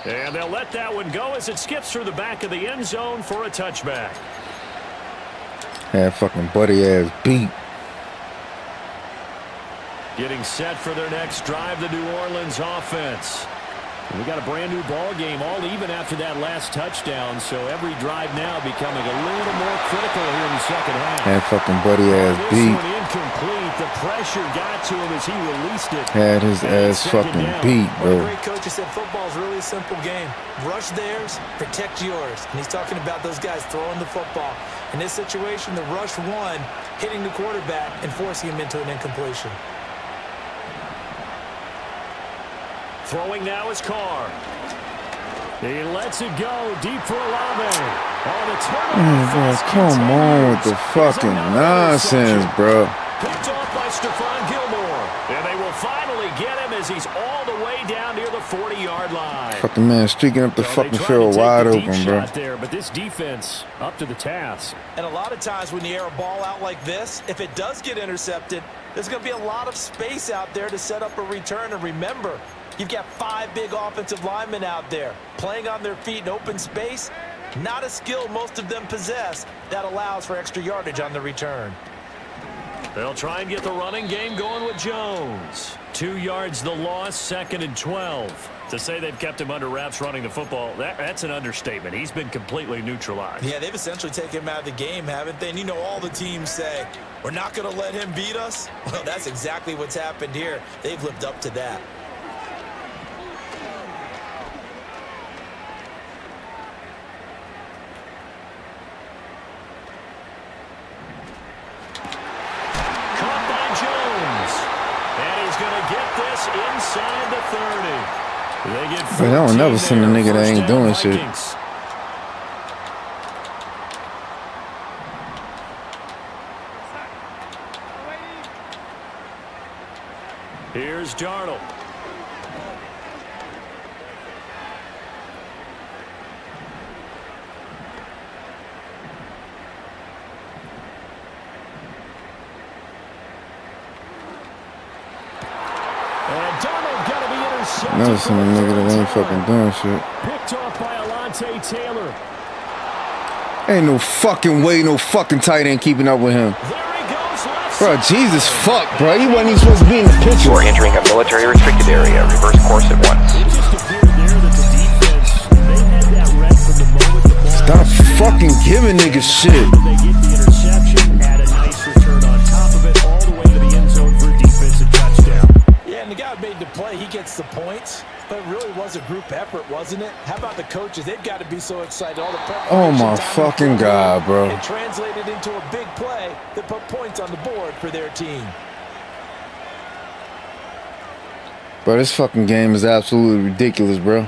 And they'll let that one go as it skips through the back of the end zone for a touchback. Had fucking buddy ass beat. Getting set for their next drive, the New Orleans offense. And we got a brand new ball game, all even after that last touchdown. So every drive now becoming a little more critical here in the second half. Had fucking buddy ass beat. This one incomplete. The pressure got to him as he released it. Had his ass fucking beat, bro. One great coach said football is really a simple game. Rush theirs, protect yours. And he's talking about those guys throwing the football. In this situation, the rush one, hitting the quarterback and forcing him into an incompletion. Throwing now is Carr. He lets it go deep for Olave. On the turnover. Come on with the fucking nonsense, bro. Picked off by Stephon Gilmore. And they will finally get him as he's all the way down near the 40-yard line. Fucking man streaking up the fucking field wide open, bro. There, but this defense up to the task. And a lot of times when you air a ball out like this, if it does get intercepted, there's going to be a lot of space out there to set up a return. And remember, you've got 5 big offensive linemen out there playing on their feet in open space. Not a skill most of them possess that allows for extra yardage on the return. They'll try and get the running game going with Jones. 2 yards the loss, 2nd and 12. To say they've kept him under wraps running the football, that's an understatement. He's been completely neutralized. Yeah, they've essentially taken him out of the game, haven't they? And you know all the teams say, we're not going to let him beat us. Well, that's exactly what's happened here. They've lived up to that. Inside the 30. They get Man, I don't never seen a nigga that ain't doing shit. Here's Darnold. Never seen a nigga that ain't fucking doing shit. Picked off by Alontae Taylor. Ain't no fucking way, no fucking tight end keeping up with him. Bro, Jesus fuck, bro. He wasn't even supposed to be in the picture. You are entering a military restricted area. Reverse course at once. It just appeared there that the defense, they had that rep from the moment the ball. Stop fucking giving niggas shit. They get the interception, had a nice return on top of it, all the way to the end zone for a defensive touchdown. Yeah, and the guy made the play. He gets the points. But it really was a group effort, wasn't it? How about the coaches? They've got to be so excited. All the oh my fucking God, bro. It translated into a big play that put points on the board for their team. Bro, this fucking game is absolutely ridiculous, bro.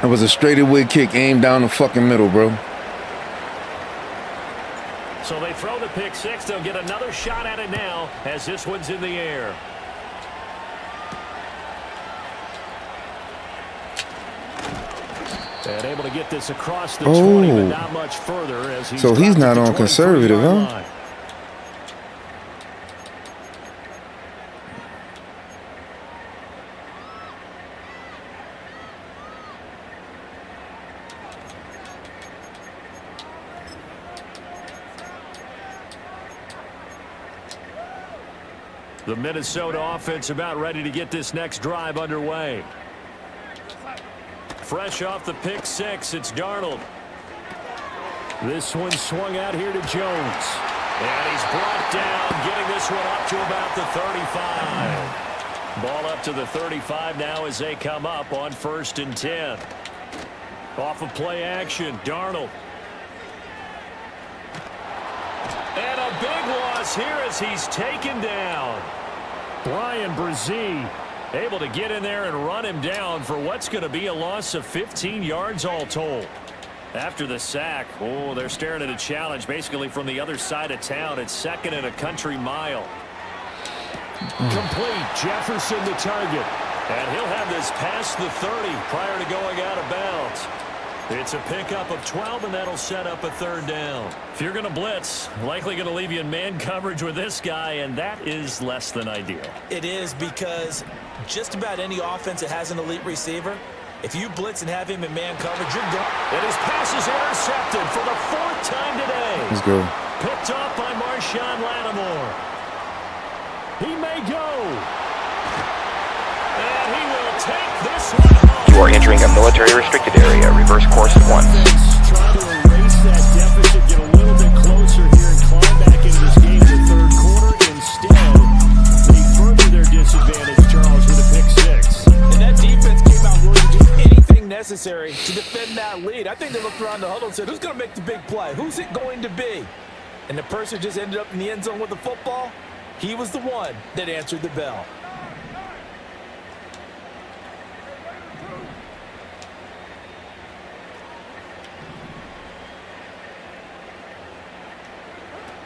It was a straight away kick aimed down the fucking middle, bro. So they throw the pick six. They'll get another shot at it now as this one's in the air. And able to get this across the 20, but not much further. As so he's not on conservative, huh? Line. The Minnesota offense about ready to get this next drive underway. Fresh off the pick six, it's Darnold. This one swung out here to Jones. And he's brought down, getting this one up to about the 35. Ball up to the 35 now as they come up on 1st and 10. Off of play action, Darnold. And a big loss here as he's taken down. Brian Brzee able to get in there and run him down for what's going to be a loss of 15 yards all told. After the sack, oh, they're staring at a challenge basically from the other side of town. It's 2nd and a country mile. Complete. Jefferson the target. And he'll have this past the 30 prior to going out of bounds. It's a pickup of 12, and that'll set up a 3rd down. If you're going to blitz, likely going to leave you in man coverage with this guy, and that is less than ideal. It is, because just about any offense that has an elite receiver, if you blitz and have him in man coverage, you're gone. And his pass is intercepted for the 4th time today. Let's go. Picked up by Marshawn Lattimore. He may go. And he will take this one home. You are entering a military restricted area. Reverse course at 1. Trying to erase that deficit, get a little bit closer here and climb back into this game in the 3rd quarter. Instead, they further their disadvantage, Charles, with a pick six. And that defense came out willing to do anything necessary to defend that lead. I think they looked around the huddle and said, who's going to make the big play? Who's it going to be? And the person just ended up in the end zone with the football. He was the one that answered the bell.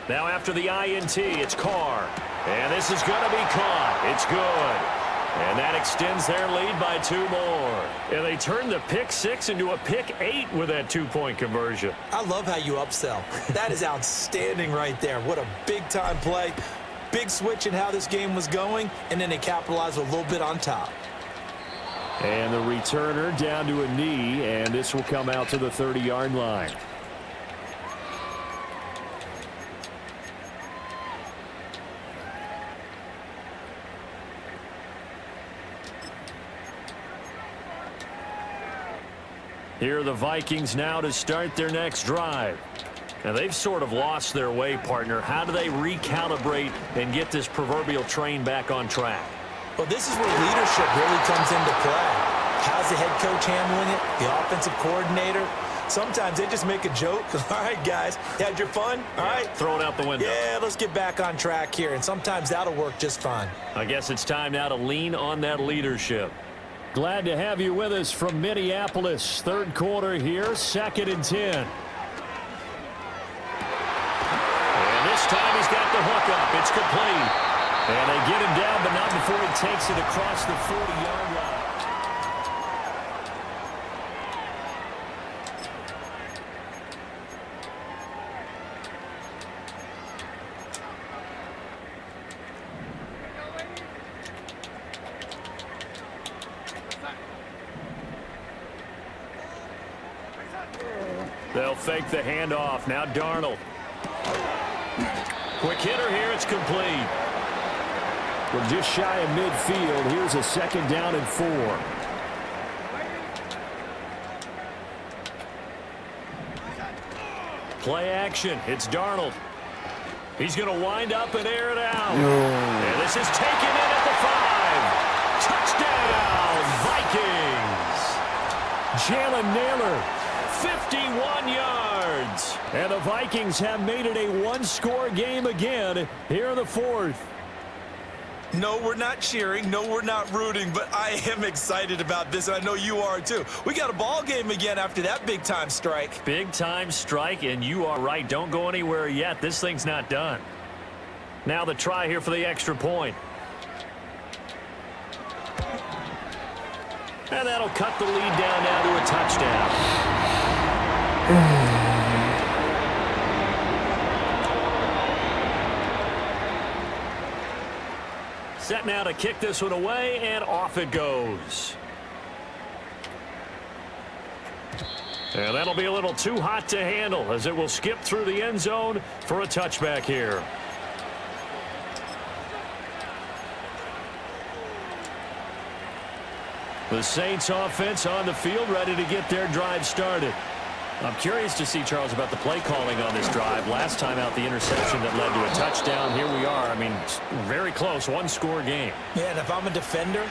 Now after the INT, it's Carr. And this is going to be caught. It's good. And that extends their lead by 2 more. And they turn the pick six into a pick 8 with that 2-point conversion. I love how you upsell. That is outstanding right there. What a big-time play. Big switch in how this game was going, and then they capitalized a little bit on top. And the returner down to a knee, and this will come out to the 30-yard line. Here are the Vikings now to start their next drive. Now, they've sort of lost their way, partner. How do they recalibrate and get this proverbial train back on track? Well, this is where leadership really comes into play. How's the head coach handling it? The offensive coordinator? Sometimes they just make a joke. All right, guys, you had your fun? All right. Throw it out the window. Yeah, let's get back on track here. And sometimes that'll work just fine. I guess it's time now to lean on that leadership. Glad to have you with us from Minneapolis. 3rd quarter here, 2nd and 10. And this time he's got the hook up. It's complete. And they get him down, but not before he takes it across the 40-yard line. They'll fake the handoff. Now Darnold. Quick hitter here. It's complete. We're just shy of midfield. Here's a 2nd down and 4. Play action. It's Darnold. He's going to wind up and air it out. And this is taken in at the 5. Touchdown, Vikings. Jalen Naylor. 51 yards. And the Vikings have made it a 1-score game again here in the 4th. No, we're not cheering. No, we're not rooting, but I am excited about this, and I know you are too. We got a ball game again after that big-time strike. Big-time strike, and you are right. Don't go anywhere yet. This thing's not done. Now the try here for the extra point. And that'll cut the lead down now to a touchdown. Set now to kick this one away, and off it goes. And that'll be a little too hot to handle as it will skip through the end zone for a touchback here. The Saints offense on the field, ready to get their drive started. I'm curious to see, Charles, about the play calling on this drive. Last time out, the interception that led to a touchdown. Here we are. I mean, very close, one-score game. Yeah, and if I'm a defender,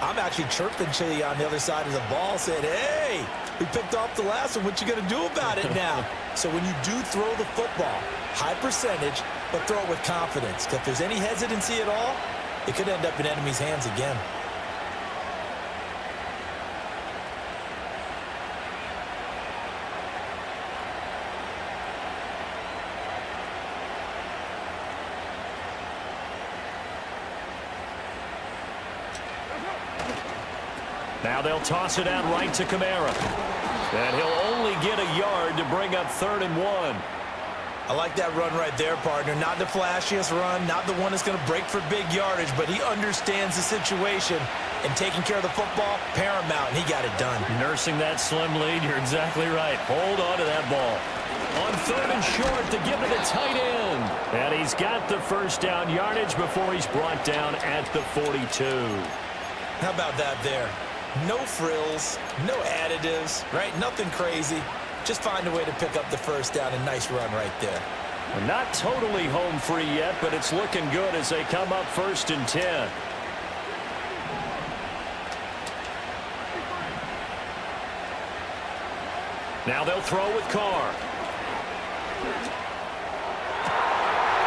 I'm actually chirping to you on the other side of the ball, saying, hey, we picked off the last one. What you going to do about it now? So when you do throw the football, high percentage, but throw it with confidence. Because if there's any hesitancy at all, it could end up in enemy's hands again. Now they'll toss it out right to Kamara. And he'll only get a yard to bring up 3rd and 1. I like that run right there, partner. Not the flashiest run, not the one that's going to break for big yardage, but he understands the situation, and taking care of the football, paramount, and he got it done. Nursing that slim lead, you're exactly right. Hold on to that ball. On 3rd and short to give to the tight end. And he's got the first down yardage before he's brought down at the 42. How about that there? No frills, no additives, right? Nothing crazy. Just find a way to pick up the first down. A nice run right there. We're not totally home free yet, but it's looking good as they come up 1st and 10. Now they'll throw with Carr.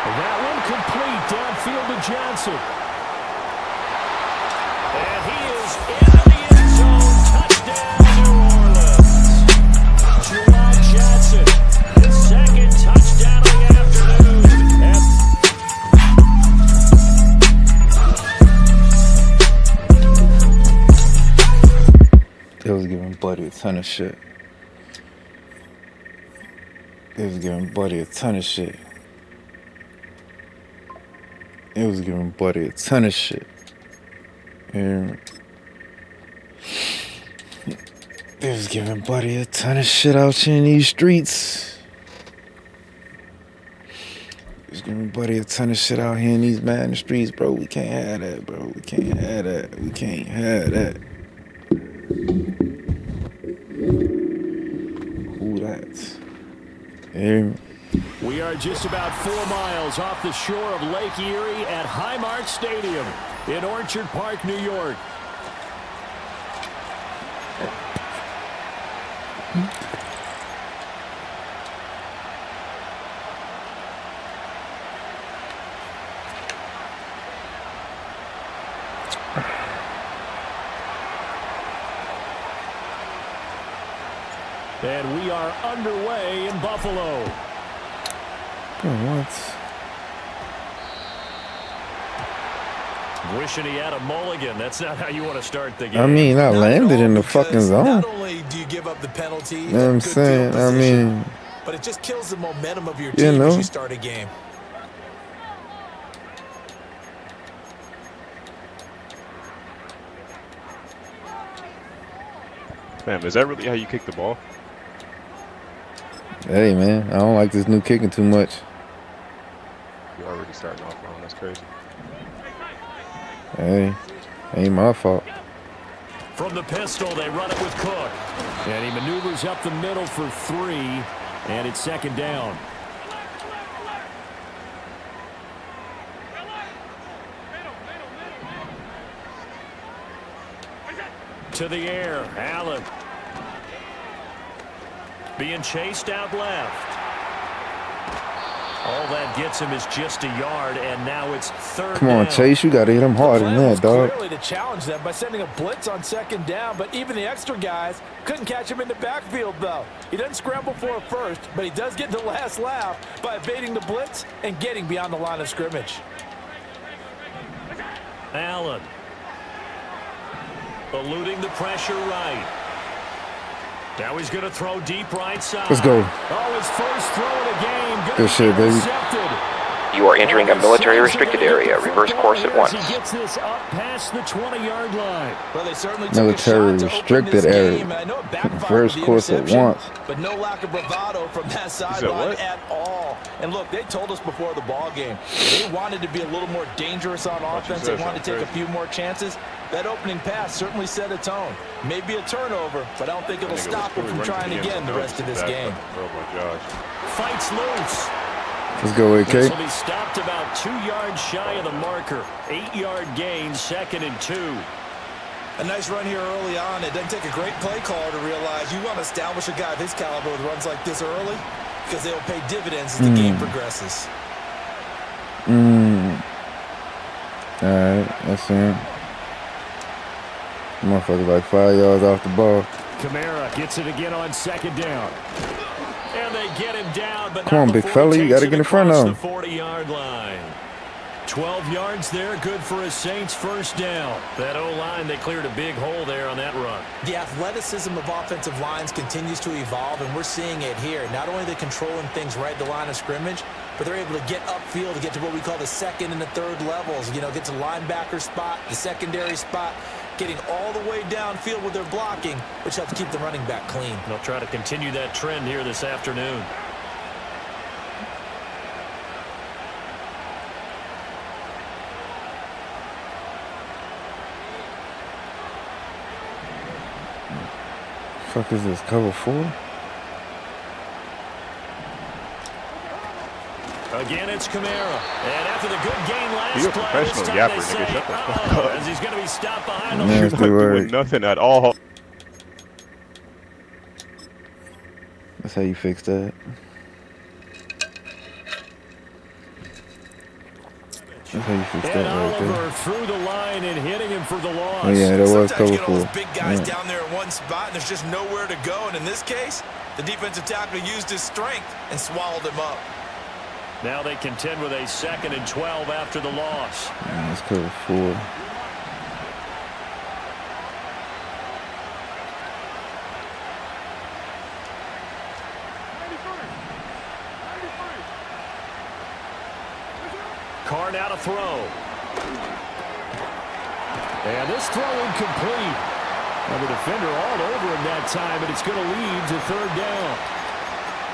And that one complete downfield to Johnson. And he is in the end zone. Touchdown, New Orleans. Juwan Johnson, his 2nd touchdown of the afternoon. They was giving Buddy a ton of shit. They was giving Buddy a ton of shit. It was giving Buddy a ton of shit. And they was giving Buddy a ton of shit out here in these streets. They was giving Buddy a ton of shit out here in these Madden streets, bro. We can't have that, bro. We can't have that. We can't have that. Who that? Hear We are just about 4 miles off the shore of Lake Erie at Highmark Stadium in Orchard Park, New York. And we are underway in Buffalo. what? Wishing he had a mulligan. That's not how you want to start the game. I mean, I landed in the fucking zone. Not only do you give up the penalty, You know what I'm saying? I mean, but it just kills the momentum of your You team know. as you start a game. Man, is that really how you kick the ball? hey, man, I don't like this new kicking too much. You're already starting off wrong. That's crazy. Hey, ain't my fault. From the pistol, they run it with Cook. And he maneuvers up the middle for 3. And it's 2nd down. To the air, Allen. Being chased out left. All that gets him is just a yard, and now it's third Come on, down. Chase. You got to hit him hard in that, dog. Clearly to challenge them by sending a blitz on second down, but even the extra guys couldn't catch him in the backfield, though. He doesn't scramble for a first, but he does get the last laugh by evading the blitz and getting beyond the line of scrimmage. Allen. Eluding the pressure right. Now he's going to throw deep right side. Let's go. Oh, his first throw of the game. Good shit, baby. You are entering a military restricted area. Reverse course at once. He gets this up past the 20-yard line. Well, they certainly took Military a shot to restricted open this area. game, and I know it backfired First with the course at interception, once. but no lack of bravado from that sideline at all. And look, they told us before the ball game they wanted to be a little more dangerous on offense. They wanted to take a few more chances. That opening pass certainly set a tone. Maybe a turnover, but I don't think it'll stop him from trying again the rest of this game. Oh my gosh. Fights loose. Let's go, AK. This will be stopped about 2 yards shy of the marker. 8-yard gain, 2nd and 2. A nice run here early on. It doesn't take a great play caller to realize you want to establish a guy of his caliber with runs like this early because they'll pay dividends as the game progresses. All right, that's him. Motherfucker like 5 yards off the ball. Kamara gets it again on 2nd down. And they get him down, but Come on, big fella, you got to get in front of him. The 40-yard line. 12 yards there, good for a Saints first down. That O-line, they cleared a big hole there on that run. The athleticism of offensive lines continues to evolve, and we're seeing it here. Not only are they controlling things right at the line of scrimmage, but they're able to get upfield to get to what we call the second and the third levels. You know, get to linebacker spot, the secondary spot, getting all the way downfield with their blocking, which helps keep the running back clean. They'll try to continue that trend here this afternoon. Fuck is this, cover 4? Again, it's Kamara. And after the good game last You're a play, professional this time yapper, they nigga. say, Shut the fuck up. as he's going to be stopped behind the Yeah, You're it's not too doing early. nothing at all. That's how you fix that. That's how you fix that And right there. Oliver through the line and hitting him for the loss. Oh, yeah, that was Sometimes cover you get all 4. those big guys Yeah. down there in one spot, and there's just nowhere to go. And in this case, the defensive tackle used his strength and swallowed him up. Now they contend with a 2nd and 12 after the loss. Yeah, that's cover 4. Carr now to throw. And this throw incomplete. Now the defender all over him that time, and it's going to lead to 3rd down.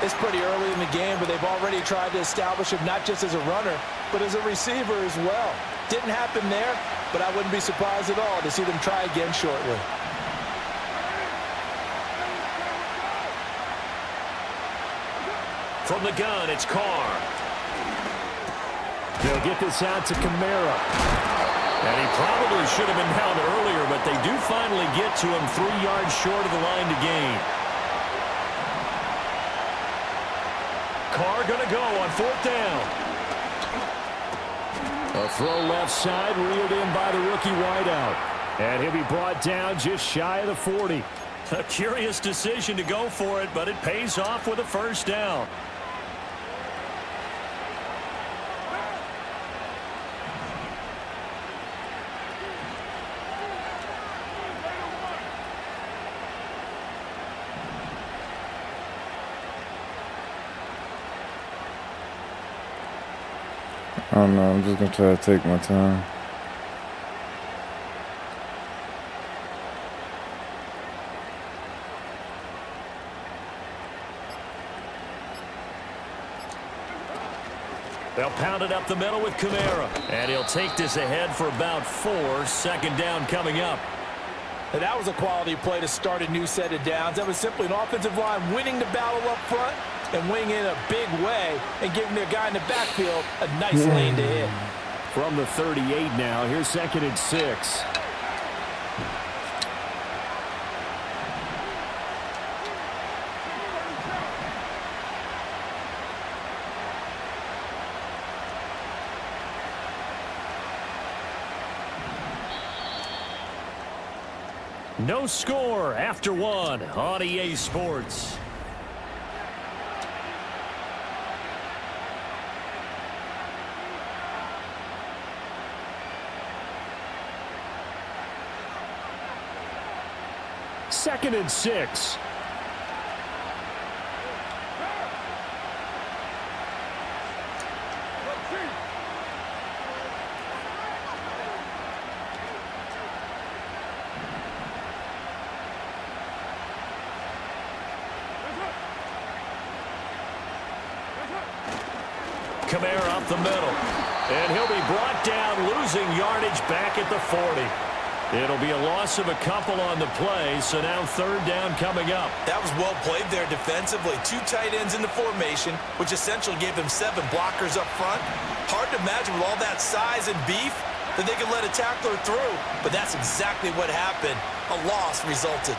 It's pretty early in the game, but they've already tried to establish him not just as a runner, but as a receiver as well. Didn't happen there, but I wouldn't be surprised at all to see them try again shortly. From the gun, it's Carr. They'll get this out to Kamara. And he probably should have been held earlier, but they do finally get to him 3 yards short of the line to gain. Carr going to go on 4th down. A throw left side, reeled in by the rookie wideout. And he'll be brought down just shy of the 40. A curious decision to go for it, but it pays off with a first down. I don't know, I'm just gonna try to take my time. They'll pound it up the middle with Kamara. And he'll take this ahead for about 4. 2nd down coming up. And that was a quality play to start a new set of downs. That was simply an offensive line winning the battle up front and winning in a big way and giving their guy in the backfield a nice lane to hit. From the 38 now, here's 2nd and 6. No score after one on EA Sports. Second and 6. Kamara up the middle. And he'll be brought down, losing yardage back at the 40. It'll be a loss of a couple on the play, so now third down coming up. That was well played there defensively. 2 tight ends in the formation, which essentially gave them 7 blockers up front. Hard to imagine with all that size and beef that they could let a tackler through, but that's exactly what happened. A loss resulted.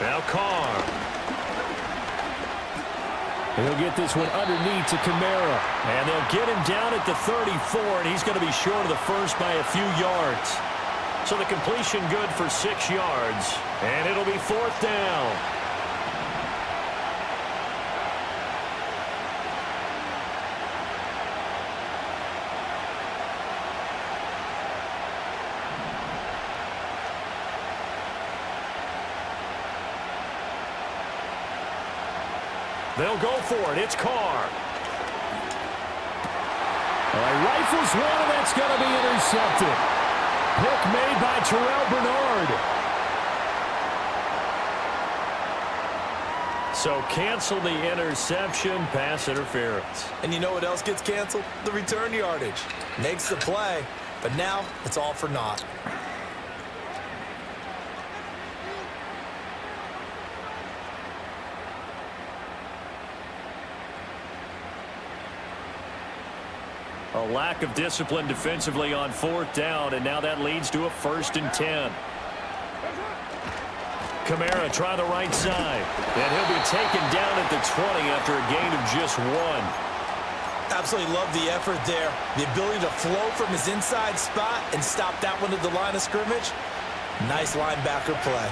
Now Carr. He'll get this one underneath to Kamara. And they'll get him down at the 34, and he's going to be short of the first by a few yards. So the completion good for 6 yards. And it'll be fourth down. They'll go for it. It's Carr. Rifles one, and that's going to be intercepted. Pick made by Terrell Bernard. So cancel the interception, pass interference. And you know what else gets canceled? The return yardage. Makes the play, but now it's all for naught. A lack of discipline defensively on fourth down, and now that leads to a 1st and 10. Kamara try the right side, and he'll be taken down at the 20 after a gain of just 1. Absolutely love the effort there. The ability to flow from his inside spot and stop that one at the line of scrimmage. Nice linebacker play.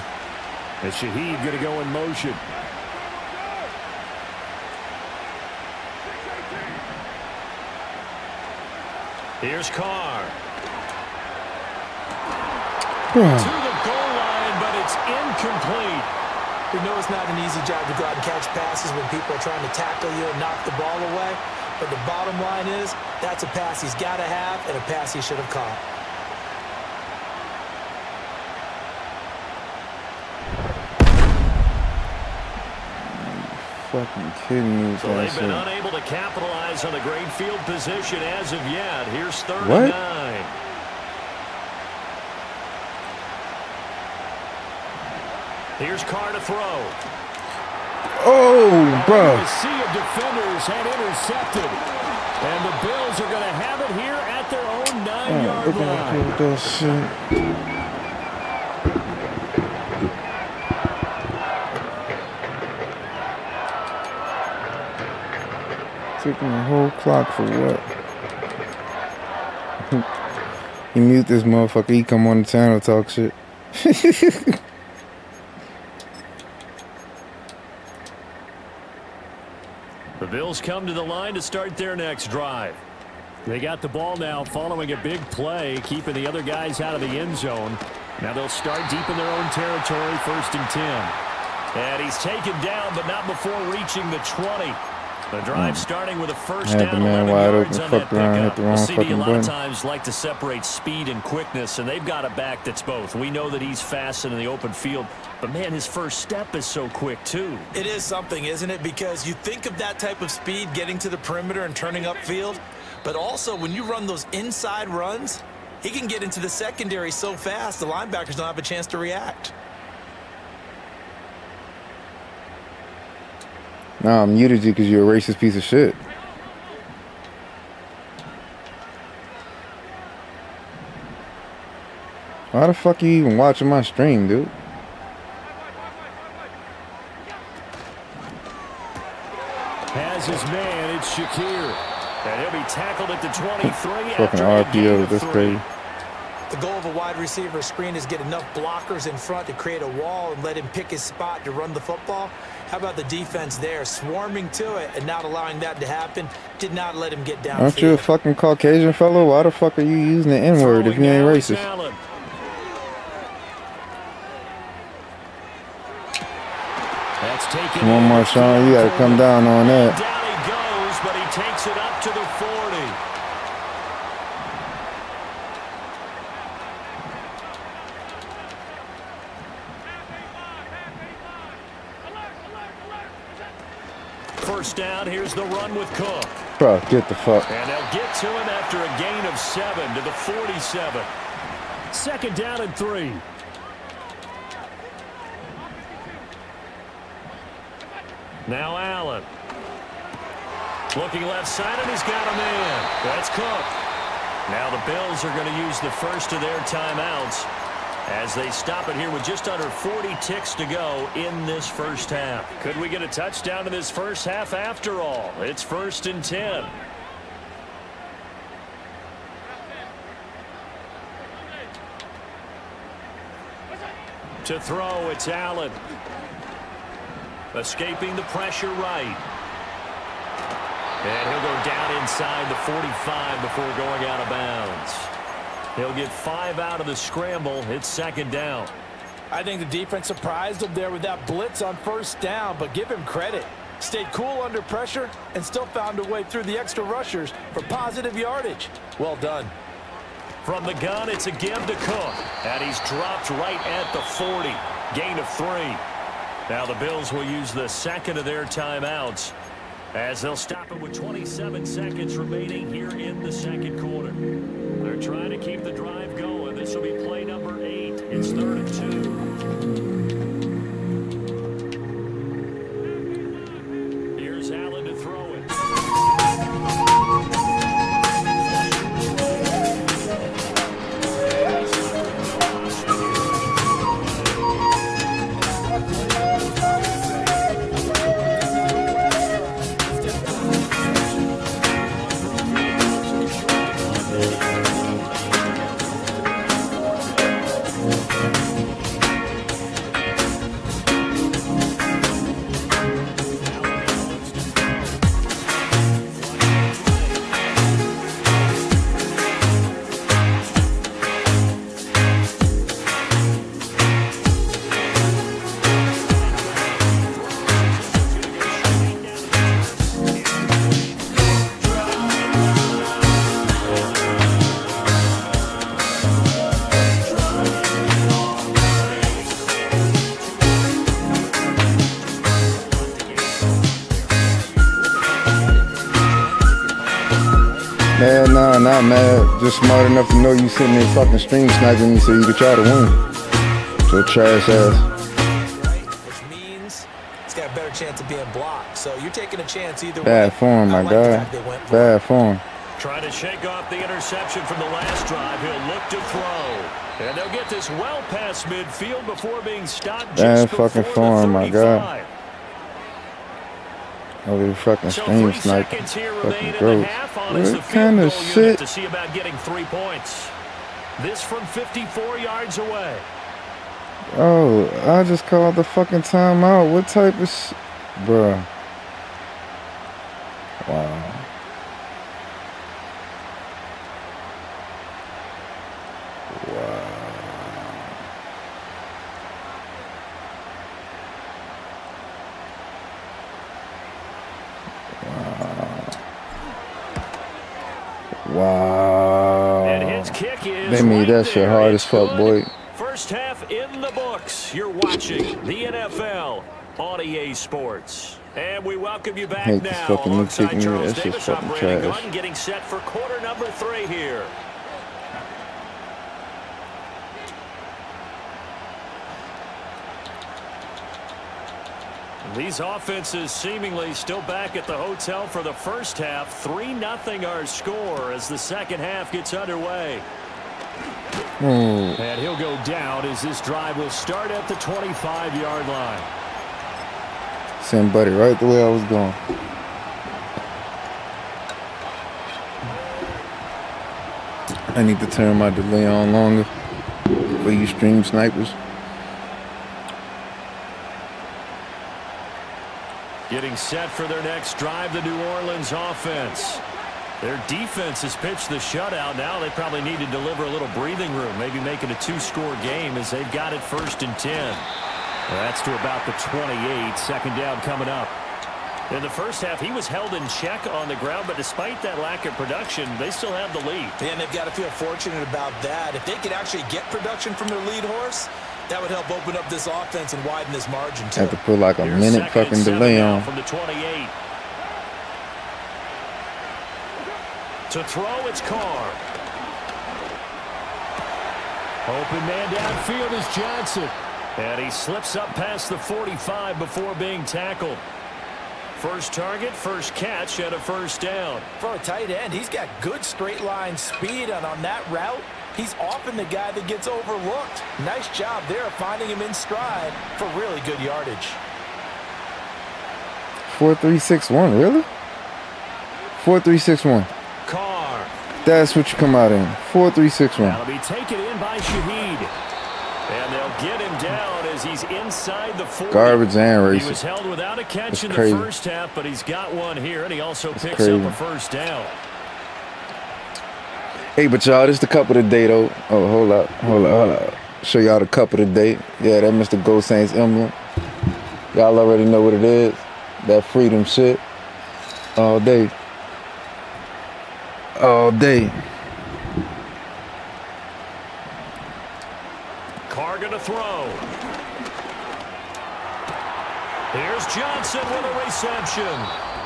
And Shaheed going to go in motion. Here's Carr. To the goal line, but it's incomplete. We know it's not an easy job to go out and catch passes when people are trying to tackle you and knock the ball away. But the bottom line is, that's a pass he's got to have and a pass he should have caught. Fucking kidding me. So they've been unable to capitalize on the great field position as of yet. Here's 3rd and 9. Here's Carr to throw. Oh, bro. The sea of defenders had intercepted. And the Bills are going to have it here at their own 9-yard line. That shit. Taking the whole clock for what? You mute this motherfucker, he come on the channel talk shit. The Bills come to the line to start their next drive. They got the ball now following a big play, keeping the other guys out of the end zone. Now they'll start deep in their own territory, 1st and 10. And he's taken down, but not before reaching the 20. The drive starting with a first down, 11 yards on that pickup. The CD a lot of times like to separate speed and quickness, and they've got a back that's both. We know that he's fast in the open field, but, man, his first step is so quick, too. It is something, isn't it? Because you think of that type of speed getting to the perimeter and turning upfield, but also when you run those inside runs, he can get into the secondary so fast the linebackers don't have a chance to react. Nah, I muted you because you're a racist piece of shit. Why the fuck are you even watching my stream, dude? Has his man, it's Shakir. And he'll be tackled at the 23 Fucking RPO, that's crazy. The goal of a wide receiver screen is get enough blockers in front to create a wall and let him pick his spot to run the football. How about the defense there, swarming to it and not allowing that to happen? Did not let him get down. Aren't you a fucking Caucasian fellow? Why the fuck are you using the N-word if you ain't racist? Come on, Marshawn, you gotta come down on that. Down he goes, but he takes it up to the 40. First down, here's the run with Cook. Bro, get the fuck. And they'll get to him after a gain of 7 to the 47. Second down and 3. Now Allen. Looking left side, and he's got him in. That's Cook. Now the Bills are going to use the first of their timeouts as they stop it here with just under 40 ticks to go in this first half. Could we get a touchdown in this first half after all? It's 1st and 10. To throw, it's Allen. Escaping the pressure right. And he'll go down inside the 45 before going out of bounds. He'll get 5 out of the scramble. It's second down. I think the defense surprised him there with that blitz on first down, but give him credit. Stayed cool under pressure and still found a way through the extra rushers for positive yardage. Well done. From the gun, it's a give to Cook. And he's dropped right at the 40. Gain of 3. Now the Bills will use the second of their timeouts as they'll stop it with 27 seconds remaining here in the second quarter. They're trying to keep the drive going. This will be play number 8. It's 3rd and 2. Here's Allen to throw it. Man, nah, not mad. Just smart enough to know you sitting there fucking stream sniping me so you could try to win. So trash ass. Which means it's got a better chance of being blocked. So you're taking a chance either way. Bad form, my guy. Bad form. Trying to shake off the interception from the last drive. He'll look to throw. And they'll get this well past midfield before being stopped just before fucking the form, my 35. guy. Over the fucking stream sniping. Fucking gross. What kind of shit? To see about getting 3 points. This from 54 yards away. Oh, I just called the fucking timeout. What type of shit? Bruh. Wow. Wow. And his kick is they made that shit hard as fuck, boy. First half in the books. You're watching the NFL on EA Sports. And we welcome you back hate this now fucking alongside new Charles That's Davis just fucking operating trash. gun, getting set for quarter number 3 here. These offenses seemingly still back at the hotel for the first half. 3-0 our score as the second half gets underway. And he'll go down as this drive will start at the 25-yard line. Send Buddy right the way I was going. I need to turn my delay on longer for you stream snipers. Getting set for their next drive, the New Orleans offense. Their defense has pitched the shutout. Now they probably need to deliver a little breathing room, maybe make it a 2-score game as they've got it 1st and 10. That's to about the 28. Second down coming up. In the first half, he was held in check on the ground, but despite that lack of production, they still have the lead. And they've got to feel fortunate about that. If they could actually get production from their lead horse, that would help open up this offense and widen this margin, too. Have to put like a minute fucking delay on. From the 28. To throw, it's Carr. Open man downfield is Johnson. And he slips up past the 45 before being tackled. First target, first catch, and a first down. For a tight end, he's got good straight line speed, and on that route, he's often the guy that gets overlooked. Nice job there of finding him in stride for really good yardage. 4-3-6-1, really? 4-3-6-1. Carr. That's what you come out in. 4-3-6-1. That'll be taken in by Shaheed. And they'll get him down as he's inside the 40. Garbage and racist. He was held without a catch in crazy. the first half, but he's got one here, and he also picks crazy. up a first down. Hey, but y'all, this the cup of the day, though. Oh, hold up. Show y'all the cup of the day. Yeah, that Mr. Go Saints emblem. Y'all already know what it is. That freedom shit. All day. All day. Carr gonna throw. Here's Johnson with a reception.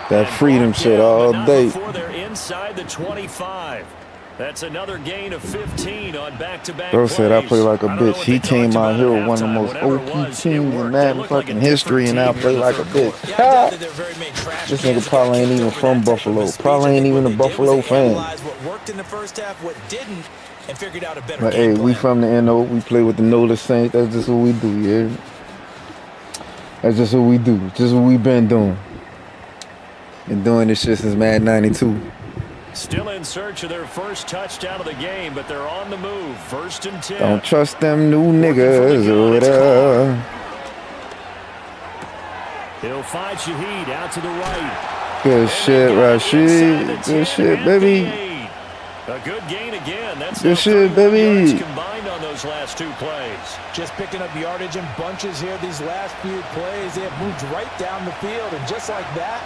That freedom shit all day. Before they're inside the 25. That's another gain of 15 on back-to-back Bro said I plays. play like a bitch. He came out here with one of the most OP teams in Madden fucking history, and now play like a bitch. This nigga probably ain't even from Buffalo. Probably ain't even a Buffalo fan. But hey, we from the NO. We play with the Nola Saints. That's just what we do, yeah. That's just what we do. Just what we been doing. Been doing this shit since Madden 92. Still in search of their first touchdown of the game, but they're on the move. 1st and 10. Don't trust them new niggas over there. He'll find Shaheed out to the right. Good shit, Rashid. Good shit, baby. A good gain again. That's good shit, baby. Combined on those last 2 plays. Just picking up yardage in bunches here. These last few plays, they have moved right down the field, and just like that,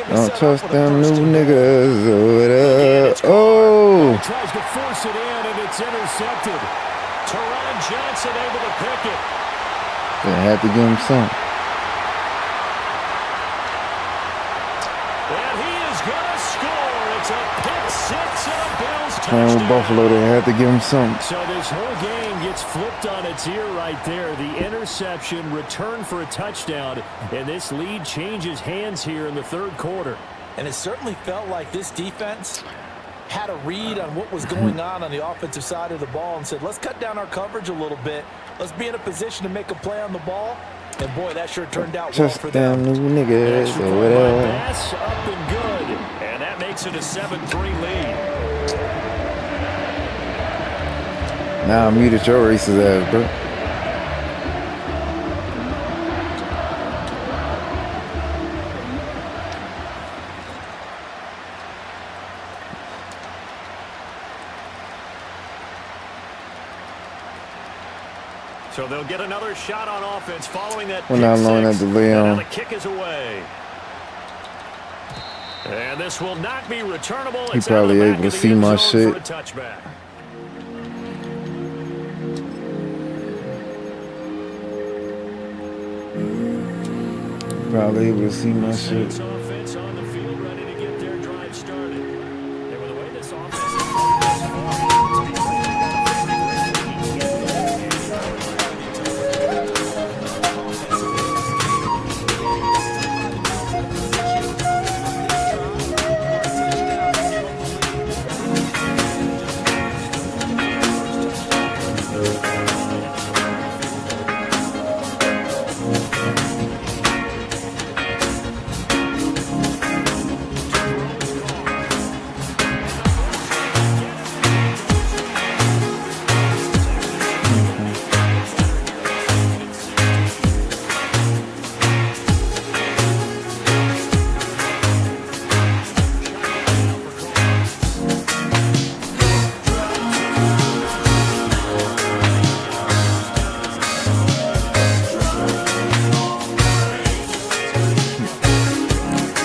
don't trust them new niggas over there. Oh! Tries to force it in, and it's intercepted. Teron Johnson able to pick it. They had to give him some. And he is going to score. It's a pick six and a Bills touchdown. Playing with Buffalo, they had to give him some. So this whole game gets flipped on its ear right there. The interception, return for a touchdown, and this lead changes hands here in the 3rd quarter. And it certainly felt like this defense had a read on what was going on the offensive side of the ball and said, let's cut down our coverage a little bit. Let's be in a position to make a play on the ball. And, boy, that sure turned out well for them. Just them new niggas over there. Pass up and good. And that makes it a 7-3 lead. Now I muted your racist ass, bro. So they'll get another shot on offense following that. Well, not long at the Leon. The kick is away. And this will not be returnable. He probably able to see my shit. Probably able to see my shit. Offense on the field, ready to get their drive started. And with the way this offense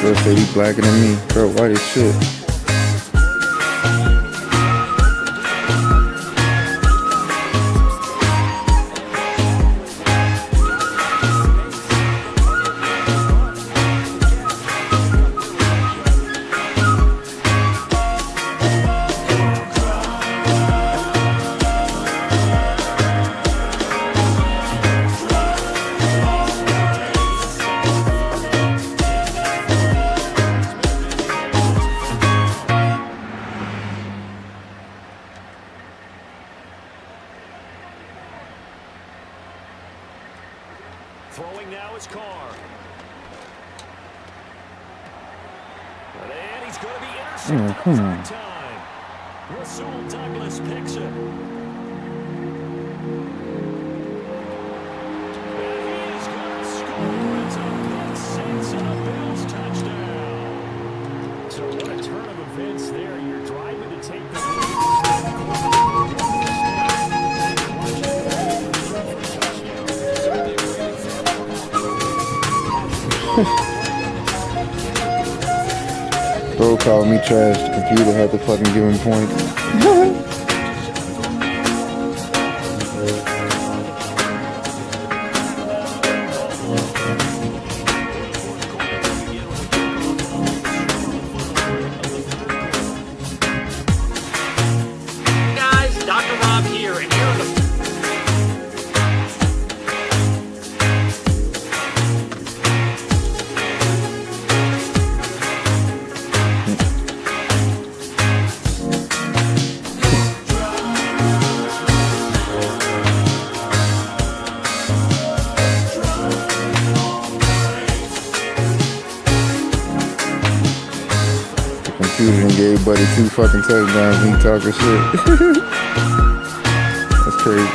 Bro said he blacker than me. Bro, white as shit. Throwing now is Carr. And he's going to be intercepted a third time. Rasul Douglas picks it. And he is going to score. It's a pick six and a Bills touchdown. So what a turn of events there. You're driving to take the lead. Bro called me trash. The computer had to fucking give him points. Guys, Dr. Rob here, and here are the Computer and gave Buddy 2 fucking touchdowns and he talking shit. That's crazy.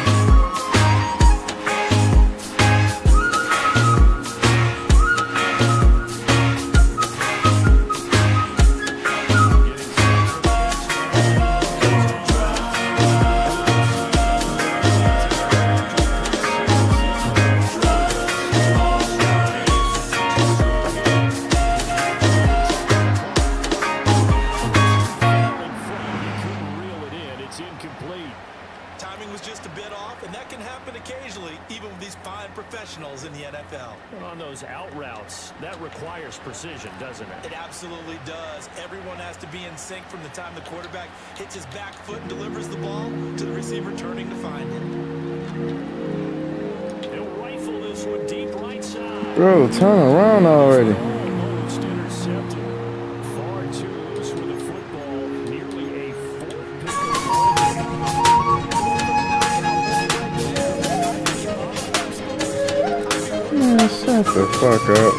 Timing was just a bit off, and that can happen occasionally, even with these fine professionals in the NFL. On those out routes, that requires precision, doesn't it? It absolutely does. Everyone has to be in sync from the time the quarterback hits his back foot and delivers the ball to the receiver turning to find it. They'll rifle this one deep right side. Bro, turn around already. Almost intercepted. Far too loose with the football. Nearly a fourth pick of Man, shut the fuck up.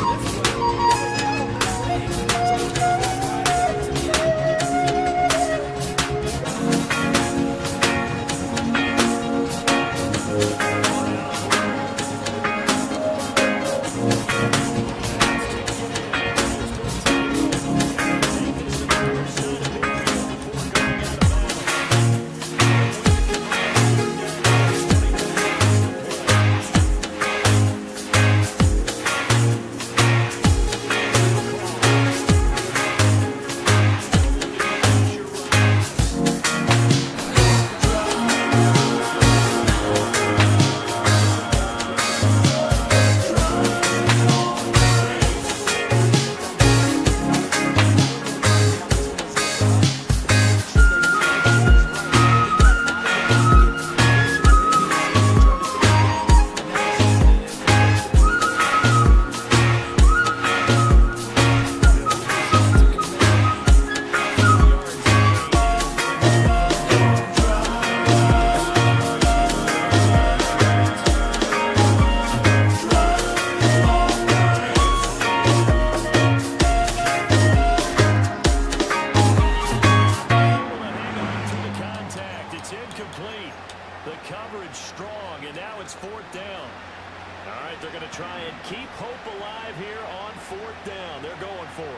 The coverage strong, and now it's fourth down. All right, they're going to try and keep hope alive here on fourth down. They're going for it.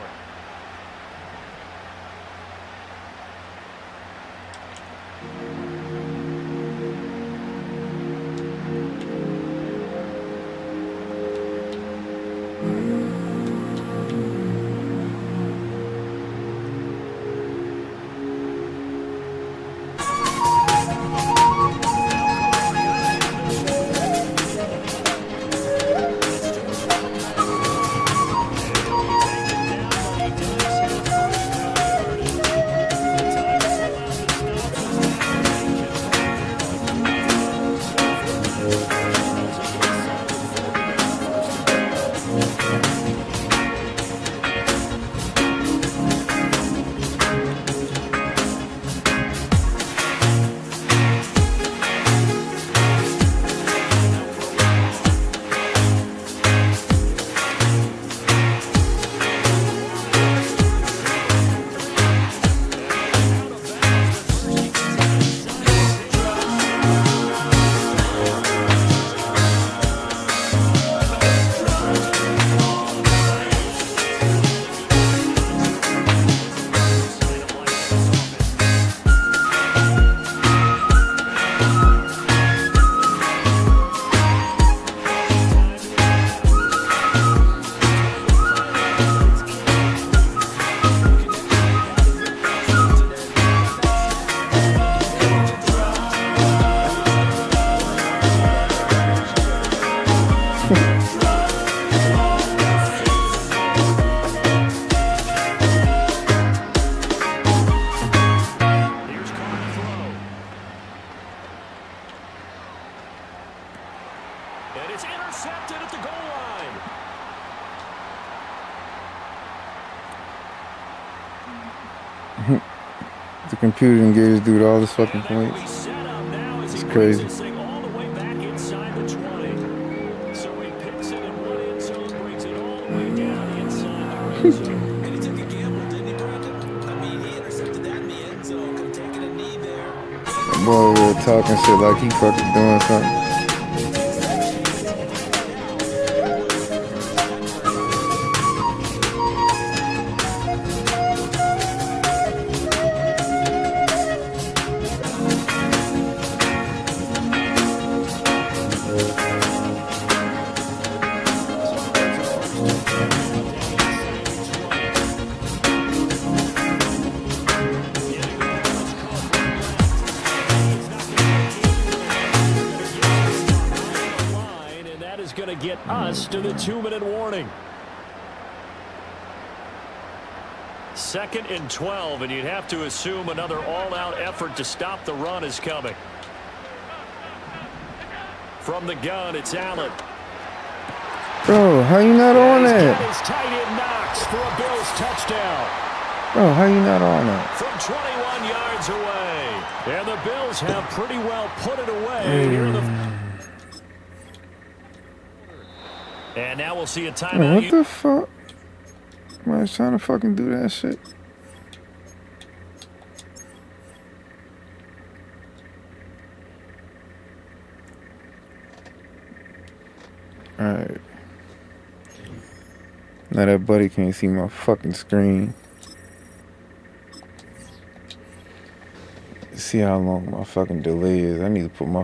The computer didn't give this dude all this fucking points. It's crazy. All the way back inside the 20. So he picks it in one end zone, brings it all the way down inside the red zone. And he took a gamble, didn't he, Brandon? I mean, he intercepted that in the end zone, could have taken a knee there. That boy over there talking shit like he fucking doing something. Going to get us to the 2-minute warning. 2nd and 12, and you'd have to assume another all-out effort to stop the run is coming. From the gun, it's Allen. Bro, how you not on that? His tight end knocks for a Bills touchdown. Bro, how you not on that? From 21 yards away. And the Bills have pretty well put it away here in the... And now we'll see a timeout. Man, what the fuck? I was trying to fucking do that shit. Alright. Now that buddy can't see my fucking screen. See how long my fucking delay is. I need to put my